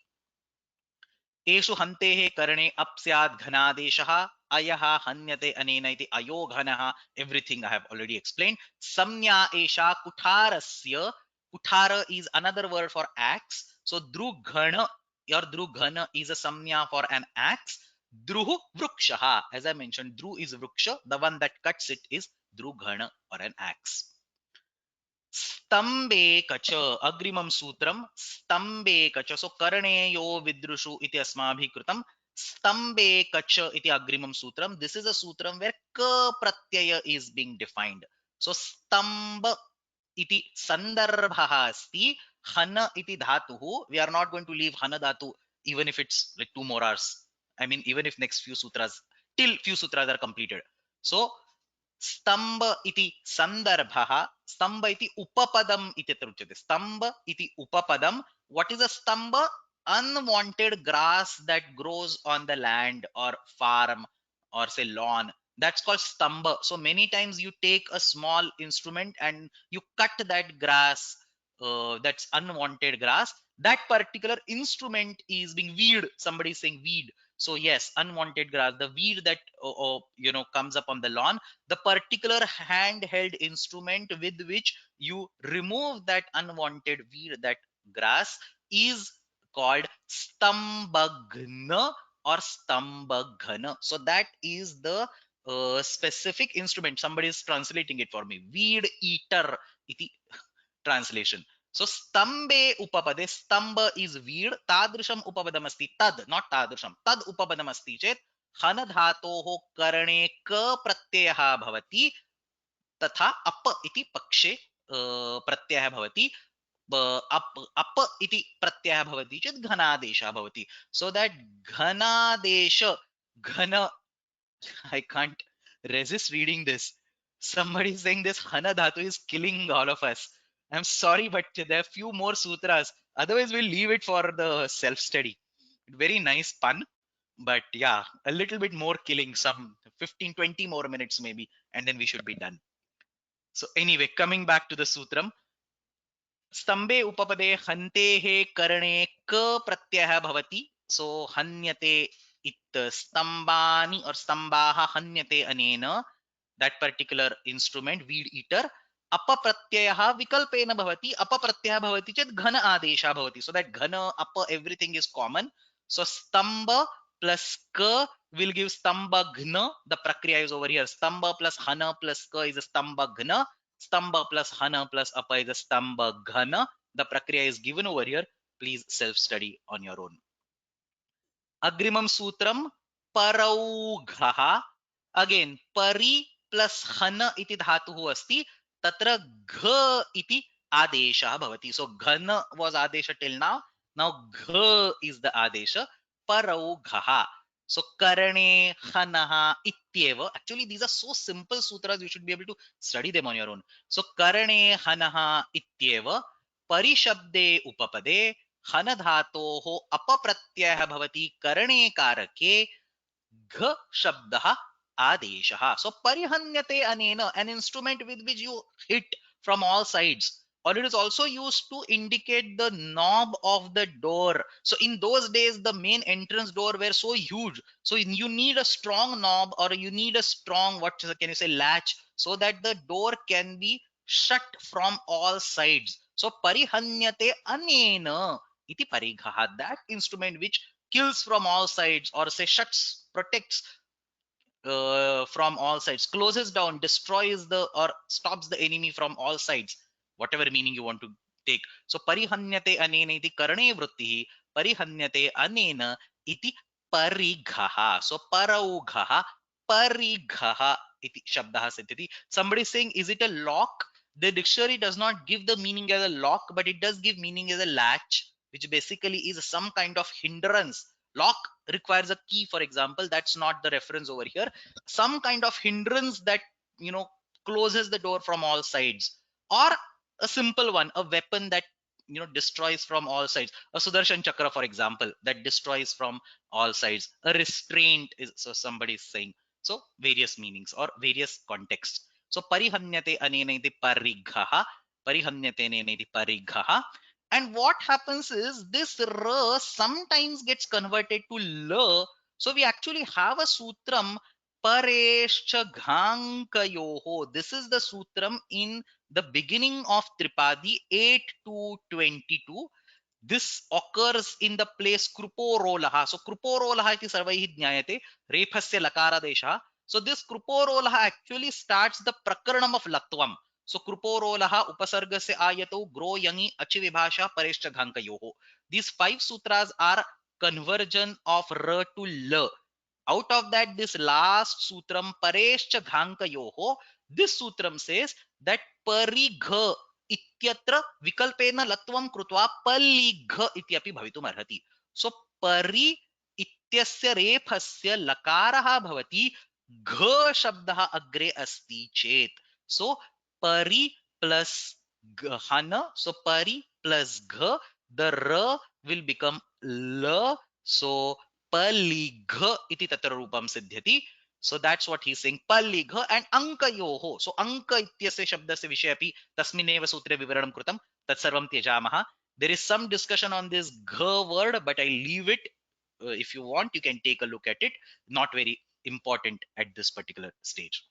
एषु हन्तेः करणे up स्यात् घनादेशः, अयः हन्यते अनेन इति अयो घनः. Everything I have already explained. संज्ञा एषा कुठारस्य, kuthara is another word for axe. So drughana or drughana is a samnya for an axe. Druhu vrukshaha, as I mentioned, dru is vruksha, the one that cuts it is drughana or an axe. स्तंबे कच, अग्रिमं सूत्रम स्तंबे कच. सो करणे यो विद्रुषु इति अस्माभिः कृतं. स्तंबे कच इति अग्रिमं सूत्रम. दिस इज अ सूत्रम वेयर क प्रत्यय इज बीइंग डिफाइंड. सो स्तंभ इति संदर्भः अस्ति. हन इति धातुः. We are not going to leave हन धातु even if it's like 2 more hours. I mean, even if next few sutras, till few sutras are completed. So स्तंभ इति संदर्भः. स्तंभ इति उपपदम् इत्यत्र उच्यते. स्तंभ इति उपपदम्. What is a स्तंभ? Unwanted grass that grows on the land or farm or say lawn, that's called stamba. So many times you take a small instrument and you cut that grass, that's unwanted grass. That particular instrument is being weed. Somebody is saying weed. So yes, unwanted grass, the weed that you know comes up on the lawn, the particular handheld instrument with which you remove that unwanted weed, that grass, is called stambagna or stambagana. So that is the specific instrument. Somebody is translating it for me. Weed eater iti translation. So stambe upapade, stamba is weed, tadrisham upapadam asti, tad, not tadrisham, tad upapadam asti chet हन धातोः करणे क प्रत्ययः भवति तथा up इति पक्षे प्रत्ययः भवति. अप इति प्रत्ययः भवति चेत् घनादेशः भवति. सो दैट घनादेश, घन, I can't resist reading this. Somebody is saying this hana dhatu is killing all of us. I'm sorry, but there are few more sutras. Otherwise, we'll leave it for the self-study. Very nice pun, but yeah, a little bit more killing, some 15-20 more minutes maybe, and then we should be done. So anyway, coming back to the sutram. स्तंभे उपपदे हन्तेः करणे क प्रत्ययः भवति. सो हन्यते इत स्तंभानि और स्तंभाः हन्यते अनेन, that particular instrument, weed eater. अपप्रत्ययः विकल्पेन भवति, अपप्रत्ययः भवति चेत् घन आदेशः भवति. So that घन, up, everything is common. So stamba plus ka will give stambagna. The prakriya is over here. Stamba plus hana plus ka is a stambagna. Stamba plus hana plus apa is a stambaghana. The prakriya is given over here. Please self study on your own. अग्रिमं सूत्रं परौघः. Again परि plus हन इति धातुः अस्ति, तत्र घ इति आदेशः भवति. सो घन वाज आदेश टिल नाउ घ इज द आदेश. परौघः. So karane hanaha ityeva. Actually, these are so simple sutras, you should be able to study them on your own. So karane hanaha ityeva. Parishabde upapade हन धातोः अपप्रत्ययः भवति करणे कारके घ शब्दः आदेशः. So परिहन्यते अनेन, an instrument with which you hit from all sides, or it is also used to indicate the knob of the door. So in those days the main entrance door were so huge, so you need a strong knob, or you need a strong, what can you say, latch, so that the door can be shut from all sides. So parihanyate anena iti parighaha, that instrument which kills from all sides, or say shuts, protects from all sides, closes down, destroys the, or stops the enemy from all sides, whatever meaning you want to take. So parihanyate anena iti karane vrittihi, parihanyate anena iti parighaha. So paraughaha, parighaha iti shabdaha siddhiti. Somebody is saying, is it a lock? The dictionary does not give the meaning as a lock, but it does give meaning as a latch, which basically is some kind of hindrance. Lock requires a key, for example. That's not the reference over here. Some kind of hindrance that, closes the door from all sides, or a simple one, a weapon that destroys from all sides. A Sudarshan Chakra, for example, that destroys from all sides. A restraint is, so somebody is saying. So various meanings or various contexts. So parihanyate anena iti parighaha, parihanyate anena iti parighaha. And what happens is this r sometimes gets converted to l. So we actually have a sutram parescha ghankayoho. This is the sutram in the beginning of Tripadi 8 to 22. This occurs in the place Kruporolaha. So Kruporolaha iti sarvaihi jnayate, rephasya lakaradesha. So this Kruporolaha actually starts the prakaranam of latvam. So Kruporolaha upasargasya ayato gro yangi achi vibhasha pareshcha ghankayoho. These 5 sutras are conversion of r to l. Out of that, this last sutram pareshcha ghankayoho, this sutram says that parigha इत्यत्र विकल्पेन लत्वं कृत्वा पल्लिघ इत्यपि भवितुम् अर्हति. सो परि इत्यस्य रेफस्य लकारः भवति, घ शब्दः अग्रे अस्ति चेत्. सो परि प्लस घन, सो परि प्लस घ, the r will become l. So पल्लिघ इति तत्र रूपं सिद्ध्यति. So that's what he's saying. Palligha and ankayoho. So anka ityasya shabdasya vishe api tasmineva sutre vivaranam krutam tatsarvam tyajamaha. There is some discussion on this gha word, but I leave it. If you want, you can take a look at it. Not very important at this particular stage.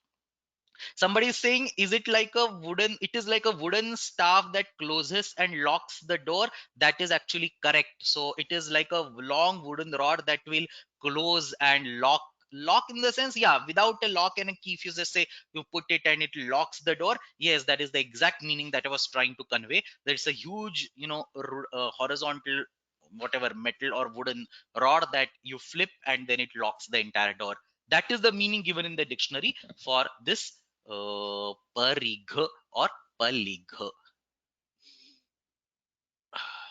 Somebody is saying, is it like a wooden, it is like a wooden staff that closes and locks the door. That is actually correct. So it is like a long wooden rod that will close and lock in the sense, yeah, without a lock and a key, if you just say you put it and it locks the door, yes, that is the exact meaning that I was trying to convey. There's a huge, horizontal, whatever, metal or wooden rod that you flip and then it locks the entire door. That is the meaning given in the dictionary for this parigha or paligha.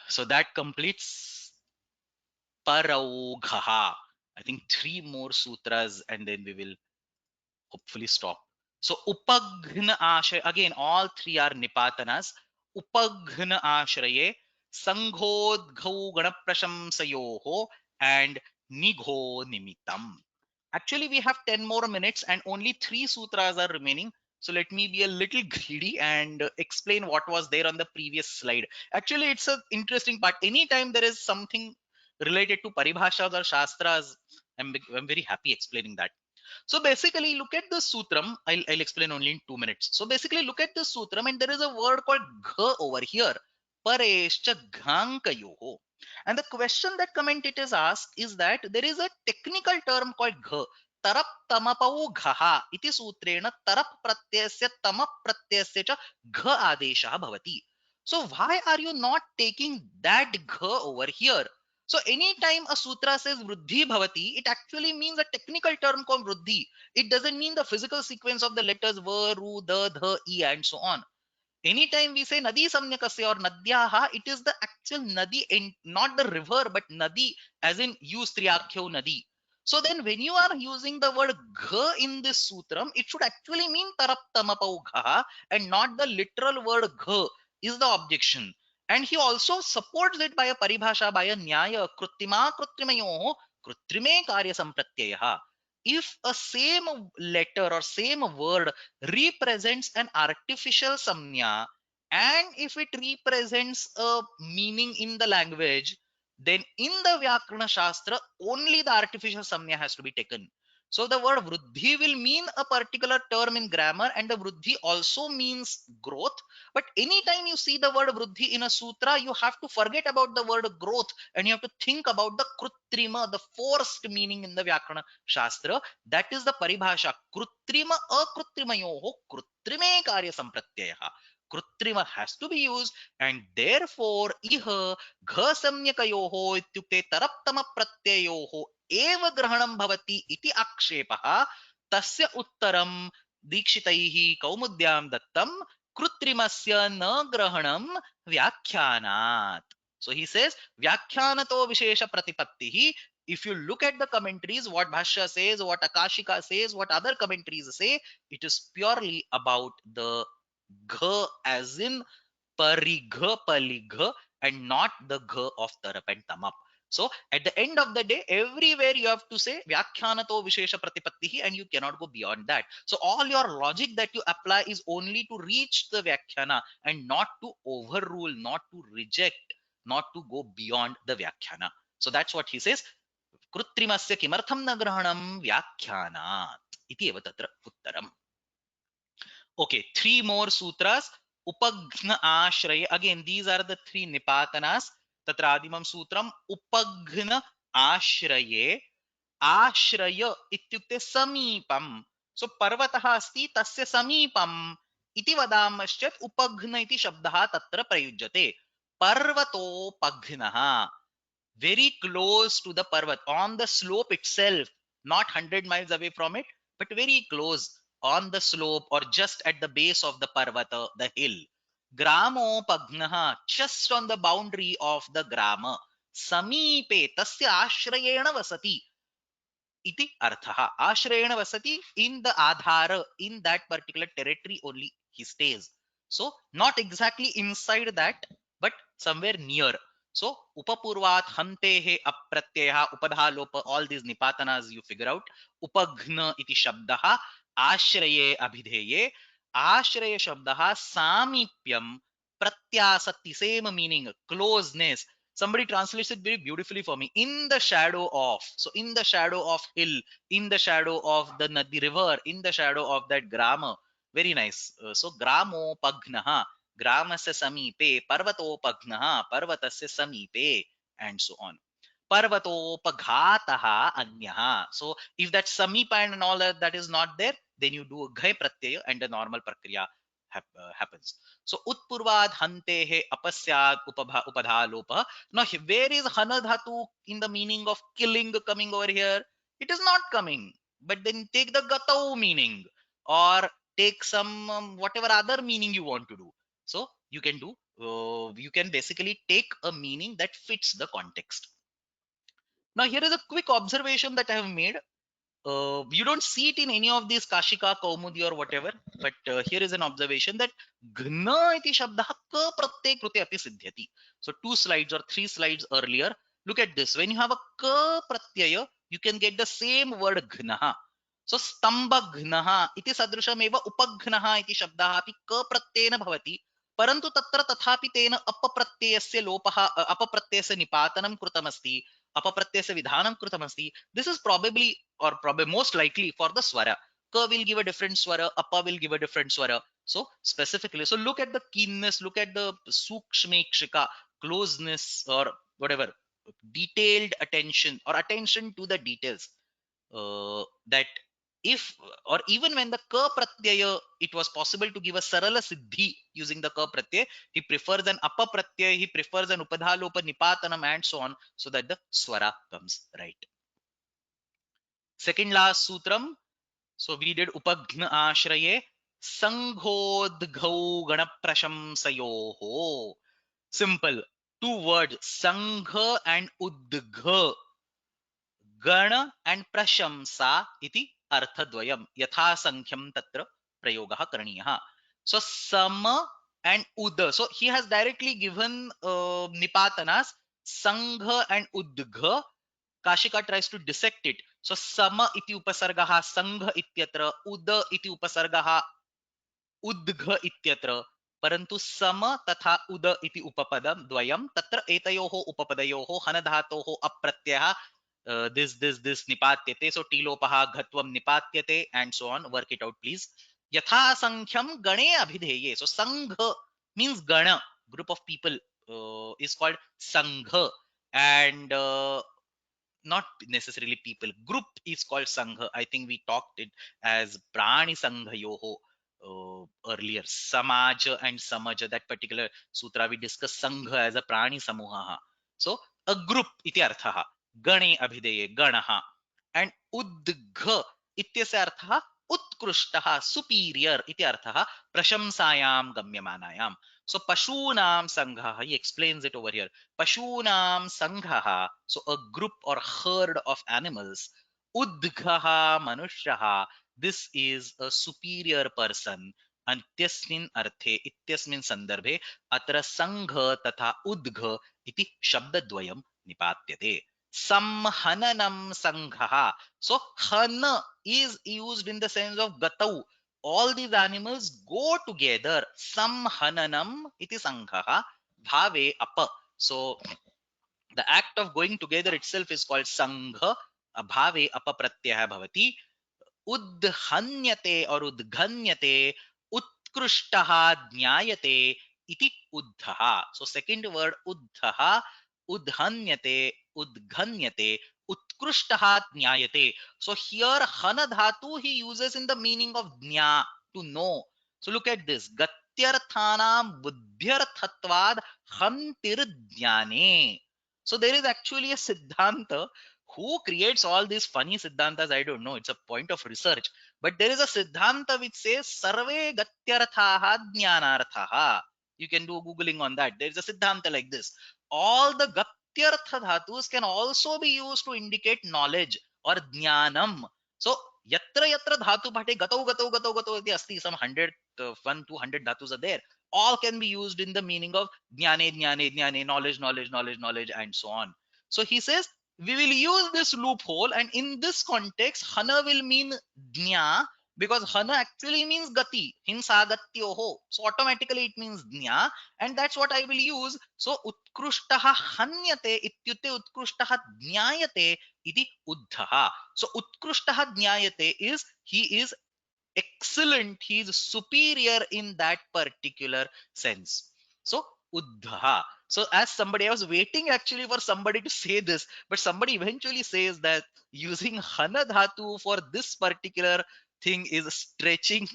So that completes paraughaha. I think 3 more sutras and then we will hopefully stop. So upaghna ashray, again all 3 are nipatanas. Upaghna ashraye sanghodghau ganaprashamsayoho and nigho nimitam. Actually, we have 10 more minutes and only 3 sutras are remaining. So let me be a little greedy and explain what was there on the previous slide. Actually, it's an interesting part. Anytime there is something related to paribhashas or shastras, I'm very happy explaining that. So basically, look at the sutram. I'll explain only in 2 minutes. So basically, look at the sutram, and there is a word called gha over here. Parescha ghankayoho. And the question that commentators ask is that there is a technical term called gha. Tarap tamapau ghaha iti sutrena tarap pratyasya tamap pratyasya cha gha adesha bhavati. So why are you not taking that gha over here? So anytime a sutra says vruddhi bhavati, it actually means a technical term called vruddhi. It doesn't mean the physical sequence of the letters va, ru, da, dha, e, and so on. Anytime we say nadi samyakasya or nadyaha, it is the actual nadi, and not the river, but nadi, as in use triakhyo nadi. So then when you are using the word gha in this sutram, it should actually mean taraptamapau gha and not the literal word gha is the objection. And he also supports it by a paribhasha, by a nyaya, krutima krutrimayo krutrime karya sampratyaya. If a same letter or same word represents an artificial samnya, and if it represents a meaning in the language, then in the Vyakarana Shastra only the artificial samnya has to be taken. So the word vruddhi will mean a particular term in grammar, and the vruddhi also means growth. But anytime you see the word vruddhi in a sutra, you have to forget about the word growth and you have to think about the krutrima, the forced meaning in the Vyakarana Shastra. That is the paribhasha. Krutrima akrutrimayoho krutrime karya sampratyaya. Krutrima has to be used, and therefore iha gha samyakayoho ityukte taraptama pratyayoho eva grahanam bhavati iti akshepah. Tasya uttaram दीक्षितैः कौमुद्यां दत्तं कृत्रिमस्य न ग्रहणं व्याख्यानात्. So he says व्याख्यानतो wishes प्रतिपत्तिः. If you look at the commentaries, what Bhashya says, what Akashika says, what other commentaries say, it is purely about the gha as in parigha paligha and not the gha of tarap and tamap. So at the end of the day, everywhere you have to say Vyakhyanato Vishesha Pratipattihi, and you cannot go beyond that. So all your logic that you apply is only to reach the Vyakhyana and not to overrule, not to reject, not to go beyond the Vyakhyana. So that's what he says. Krutrimasya kimartham na grahanam Vyakhyanat. Iti eva tatra uttaram. Okay, three more sutras. Upagna Ashraya. Again, these are the three Nipatanas. Tatradimam Sutram. Upagna Ashraye. Ashraya ityukte samipam. So parvatah asti tasya samipam iti vadamaschat upagna iti shabdah tatra prayujyate. Parvato pagnaha. Very close to the parvat, on the slope itself, not 100 miles away from it, but very close on the slope or just at the base of the parvata, the hill. Gramo pagnaha, just on the boundary of the grama. Samipe tasya ashrayena vasati iti artha. Ashrayena vasati, in the adhara, in that particular territory only he stays. So not exactly inside that, but somewhere near. So upapurvat hantehe apratyaya upadhalopa, all these nipatanas you figure out. Upagna iti shabdaha ashraye abhidheye. Ashraya shabdaha samipyam pratyasati, same meaning, closeness. Somebody translates it very beautifully for me. In the shadow of. So in the shadow of hill, in the shadow of the Nadi river, in the shadow of that grama. Very nice. So gramo pagnaha, gramasya samipe, parvato pagnaha, parvatasya samipe, and so on. Parvatopaghataha anyaha. So if that samipa and all that is not there, then you do a ghai pratyaya and the normal prakriya happens. So utpurvad hantehe apasyad upadha. Now where is hanadhatu in the meaning of killing coming over here? It is not coming. But then take the gatau meaning, or take some whatever other meaning you want to do. So you can do, you can basically take a meaning that fits the context. Now here is a quick observation that I have made. You don't see it in any of these Kashika, Kaumudi or whatever, but here is an observation that Ghna iti shabdah ka pratyek krute api siddhyati. So 2 slides or 3 slides earlier, look at this. When you have a ka pratyaya, you can get the same word Ghnaha. So stamba Ghnaha iti sadrusham eva upaghnaha iti shabdah api ka pratyena bhavati. परंतु तत्र तथापि तेन अपप्रत्ययस्य लोपः अपप्रत्ययस्य निपातनं कृतमस्ति अपप्रत्ययस्य विधानं कृतमस्ति. This is probably or probably most likely for the swara. Ka will give a different swara, appa will give a different swara. So specifically, so look at the keenness, look at the sukshmekshika, closeness, or whatever, detailed attention or attention to the details. That if or even when the ka pratyaya, it was possible to give a sarala siddhi using the ka pratyaya, he prefers an apa pratyaya, he prefers an upadhalopa nipatanam and so on, so that the swara comes right. Second last sutram, so we did upagna ashraye sanghodghau gana prashamsayoho. Simple, two words, sangha and udgha, गण and prashamsa iti arthadvayam yatha sankham tatra prayogah karaniyah. So sama and ud, so he has directly given nipatanas sangha and udgha. Kashika tries to dissect it. So sama iti upasargah sangha ityatra, ud iti upasargah उद्घ इत्यत्र, परंतु सम तथा उद इति उपपदम द्वयम तत्र एतयोः उपपदयोः हन धातोः अप्रत्ययः this निपात्यते, so टीलोपः घत्वम निपात्यते and so on. Work it out please. यथा संख्यम गणे अभिधेये, so संघ means gana, group of people, is called sangha, and not necessarily people, group is called sangha. I think we talked it as prani sanghayoho earlier. Samaja and samaja, that particular sutra we discussed sangha as a prani samuha. So a group iti arthaha, gane abhideye ganaha. And udgha ityasya arthaha उत्कृष्टः, superior iti arthaha prashamsayam gamyamanayam. So pashunam sangha, he explains it over here. Pashunam sangha, so a group or herd of animals. Udghaha manushyaha, this is a superior person. Antyasmin arthe, ityasmin sandarbhe, atra sangha tatha udgha iti shabdadvayam nipatyate. Samhananam sangha, so hana is used in the sense of gatau. All these animals go together. Samhananam iti sangha bhave apa. So the act of going together itself is called sangha. Bhave apa pratyaya bhavati. Udhanyate or udghanyate, utkrushtaha jnayate iti uddhaha. So second word uddhaha, udhanyate, udghanyate, utkrushtaha jnayate. So here hana dhatu he uses in the meaning of jna, to know. So look at this. Gatyarthanam buddhyarthatvad hantir jnane. So there is actually a siddhanta. Who creates all these funny siddhantas? I don't know. It's a point of research. But there is a siddhanta which says sarve gatyarthaha jnanarthaha. You can do googling on that. There is a siddhanta like this. All the gatyartha dhatus can also be used to indicate knowledge or jnanam. So yatra yatra dhatu bhate gatau gatau gatau gatau iti asti, some 100 1 200 dhatus are there. All can be used in the meaning of jnane jnane jnane, knowledge knowledge knowledge knowledge and so on. So he says we will use this loophole, and in this context hana will mean jna, because hana actually means gati, hins agatyoho, so automatically it means jna, and that's what I will use. So utkrushtaha hanyate ityute utkrushtaha jnayate iti uddhaha. So utkrushtaha jnayate is he is excellent, he is superior in that particular sense. So uddha. So as somebody, I was waiting actually for somebody to say this, but somebody eventually says that using hana dhatu for this particular thing is stretching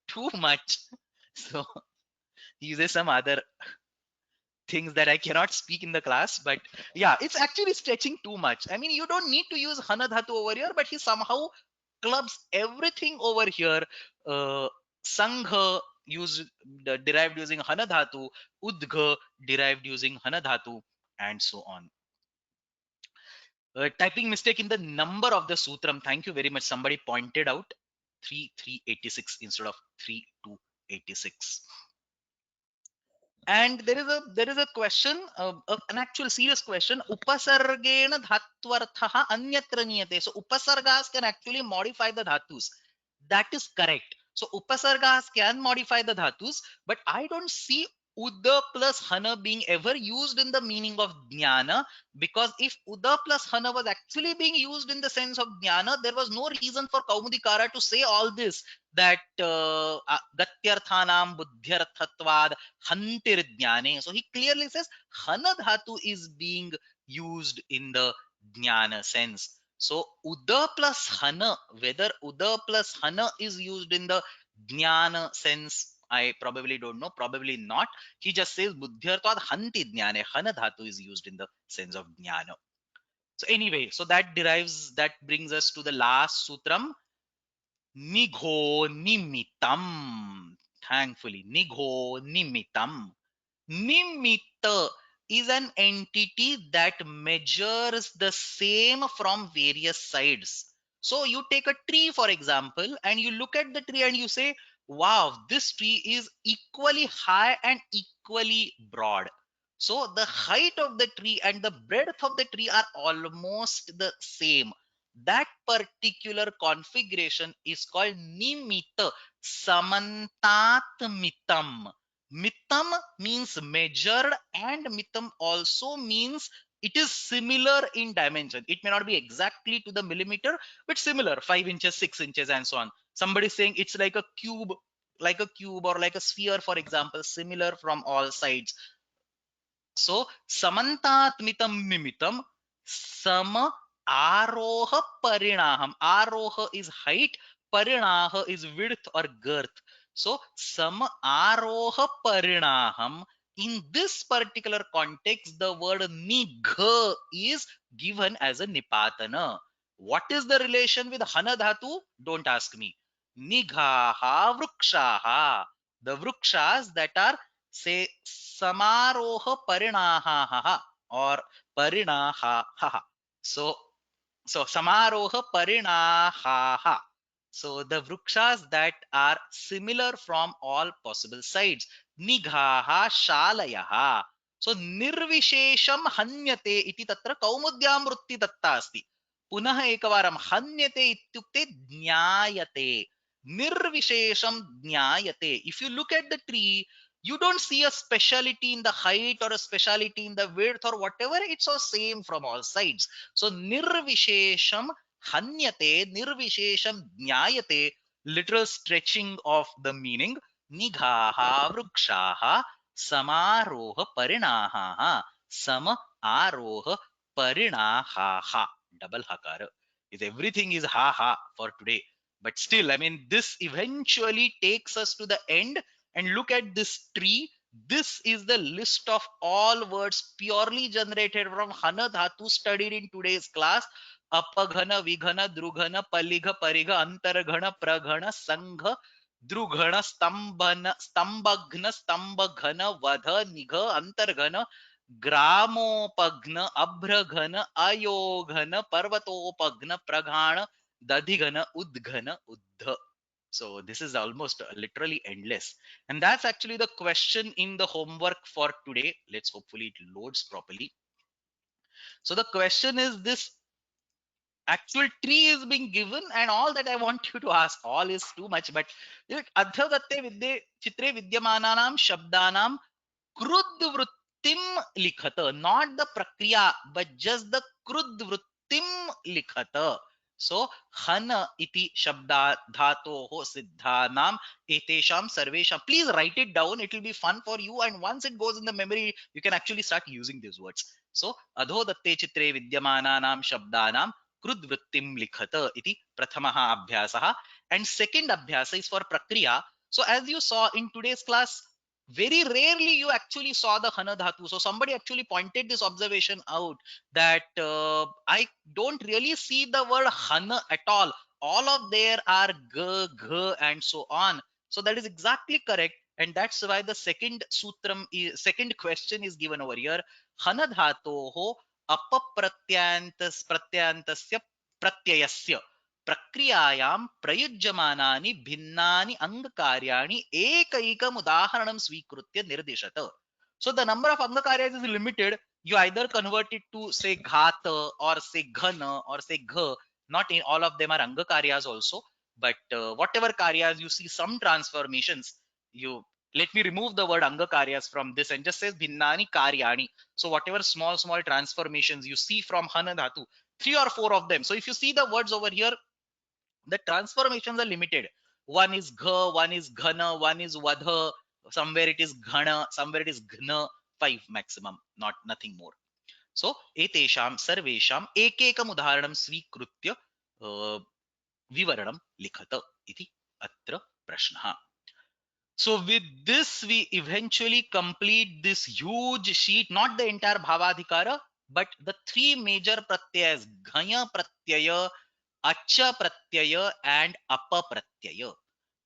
too much. So he uses some other things that I cannot speak in the class, but yeah, it's actually stretching too much. I mean, you don't need to use hana dhatu over here, but he somehow clubs everything over here. Sangha used derived using hana dhatu, udgha derived using hana dhatu, and so on. Typing mistake in the number of the sutram. Thank you very much. Somebody pointed out 3386 instead of 3286. And there is a question, an actual serious question. Upasargena dhatvarthaha anyatra niyate. So upasargas can actually modify the dhatus. That is correct. So upasargas can modify the dhatus, but I don't see Uda plus hana being ever used in the meaning of jnana, because if Uda plus hana was actually being used in the sense of jnana, there was no reason for Kaumudikara to say all this, that gatyarthanam buddhyarthatvad hantir jnane. So he clearly says hana dhatu is being used in the jnana sense. So Uda plus hana, whether Uda plus hana is used in the jnana sense, I probably don't know, probably not. He just says buddhyartvad hanti jnane. Hana dhatu is used in the sense of jnana. So anyway, so that brings us to the last sutram, nigho nimitam. Thankfully, nigho nimitam. Nimitta is an entity that measures the same from various sides. So you take a tree, for example, and you look at the tree and you say, wow, this tree is equally high and equally broad. So the height of the tree and the breadth of the tree are almost the same. That particular configuration is called nimitta, samantat mitam. Mitam means measured, and mitam also means it is similar in dimension. It may not be exactly to the millimeter, but similar, 5 inches, 6 inches, and so on. Somebody saying it's like a cube or like a sphere, for example, similar from all sides. So samantatmitam nimitam sama aroha parinaham. Aroha is height, parinaha is width or girth. So sama aroha parinaham. In this particular context, the word nigha is given as a nipatana. What is the relation with hana dhatu? Don't ask me. Nighaha vrukshaha. The vrukshas that are, say, samaroha parinaha or parinaha. So samaroha parinaha. So the vrukshas that are similar from all possible sides. Nighaha shalayaha. So nirvishesham hanyate iti tatra kaumudyam vrutti datta asti. पुनः एकवारं हन्यते इत्युक्ते ज्ञायते. Nirvishesham jnayate. If you look at the tree, you don't see a speciality in the height or a speciality in the width or whatever. It's all same from all sides. So nirvishesham hanyate, nirvishesham jnayate, literal stretching of the meaning. Nighaha vrukshaha samaroha parinaha. Sama aroha parinaha. Double hakara. Is everything is ha ha for today. But still, I mean, this eventually takes us to the end. And look at this tree. This is the list of all words purely generated from hana dhatu studied in today's class. Apaghana, vighana, drughana, paligha, parigha, antarghana, praghana, sangha, drughana, stambhana, stambhaghna, stambhaghana, vadha, nigha, antarghana, ग्रामोपघ्न अभ्रघन अयोघन पर्वतोपघ्न प्रघाण दधिघन उद्घन उद्ध. So this is almost literally endless, and that's actually the question in the homework for today. Let's hopefully it loads properly. So the question is, this actual tree is being given, and all that I want you to ask, all is too much, but adhyadatte vidye chitre vidyamananam shabdanam krud vrittim likhata, not the prakriya, but just the krud vrittim likhata. So hana iti shabda dhatoho siddhanam etesham sarvesham. Please write it down. It will be fun for you, and once it goes in the memory, you can actually start using these words. So adho datte chitre vidyamananam shabdanam krud vrittim likhata iti prathamaha abhyasaha. And second abhyasa is for prakriya. So as you saw in today's class, very rarely you actually saw the hana dhatu. So somebody actually pointed this observation out, that I don't really see the word hana at all. All of there are g, g, and so on. So that is exactly correct, and that's why the second sutram is, second question is given over here. Hana dhatoho apapratyantasya pratyayasya प्रक्रियायां प्रयुज्यमानानि भिन्नानि अंगकार्याणि एकैकम् उदाहरणं स्वीकृत्य निर्दिशत. So the number of angakaryas is limited. You either convert it to, say, ghata or say ghana or say gha. Not in all of them are angakaryas also, but whatever karyas you see some transformations, you let me remove the word anga karyas from this and just says bhinnani karyani. So whatever small transformations you see from hana dhatu, 3 or 4 of them. So if you see the words over here, the transformations are limited. One is gha, one is ghana, one is vadha, somewhere it is ghana, somewhere it is ghna. 5 maximum, not nothing more. So etesham sarvesham ekekam udaharanam स्वीकृत्य विवरणं लिखत इति अत्र प्रश्नः. So with this, we eventually complete this huge sheet, not the entire Bhavadhikara, but the 3 major pratyayas, Ghaya pratyaya, Acha pratyaya, and Apa pratyaya.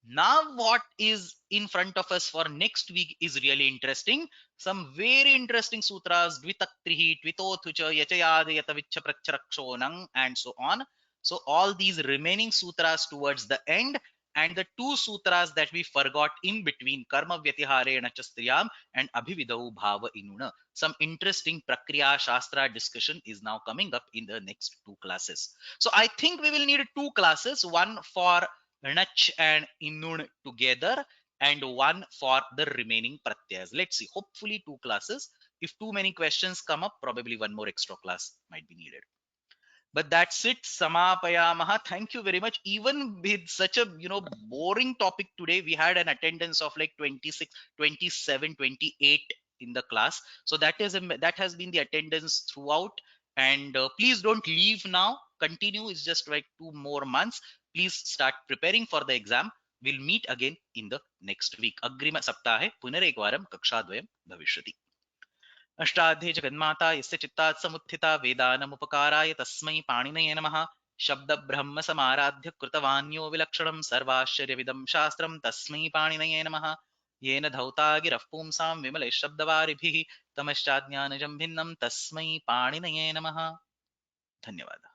Now, what is in front of us for next week is really interesting. Some very interesting sutras, Dvitaktrihi, Dvitothucha, Yachayad, Yatavicha Pracharakshanam, and so on. So, all these remaining sutras towards the end, and the 2 sutras that we forgot in between, Karma Vyatihare Nachastriyam and Abhividau Bhava Inuna. Some interesting Prakriya Shastra discussion is now coming up in the next 2 classes. So, I think we will need 2 classes, one for Nach and Innun together and one for the remaining pratyas. Let's see. Hopefully 2 classes. If too many questions come up, probably one more extra class might be needed. But that's it. Samapayamaha. Thank you very much. Even with such a boring topic today, we had an attendance of like 26, 27, 28 in the class. So that has been the attendance throughout. And please don't leave now. Continue. It's just like 2 more months. Please start preparing for the exam. We'll meet again in the next week. Agrima saptahe punarekvaram kakshadvayam bhavishyati. अष्टाध्ये जगन्माता यस्य चित्तात् समुत्थिता वेदानमुपकाराय तस्मै पाणिनये नमः. शब्दब्रह्म समाराध्य कृतवान्यो विलक्षणं सर्वाश्चर्यविदं शास्त्रं तस्मै पाणिनये नमः. येन धौता गिरः पुंसां विमलैः शब्दवारिभिः तमश्चाज्ञानजं भिन्नं तस्मै पाणिनये नमः. धन्यवादः.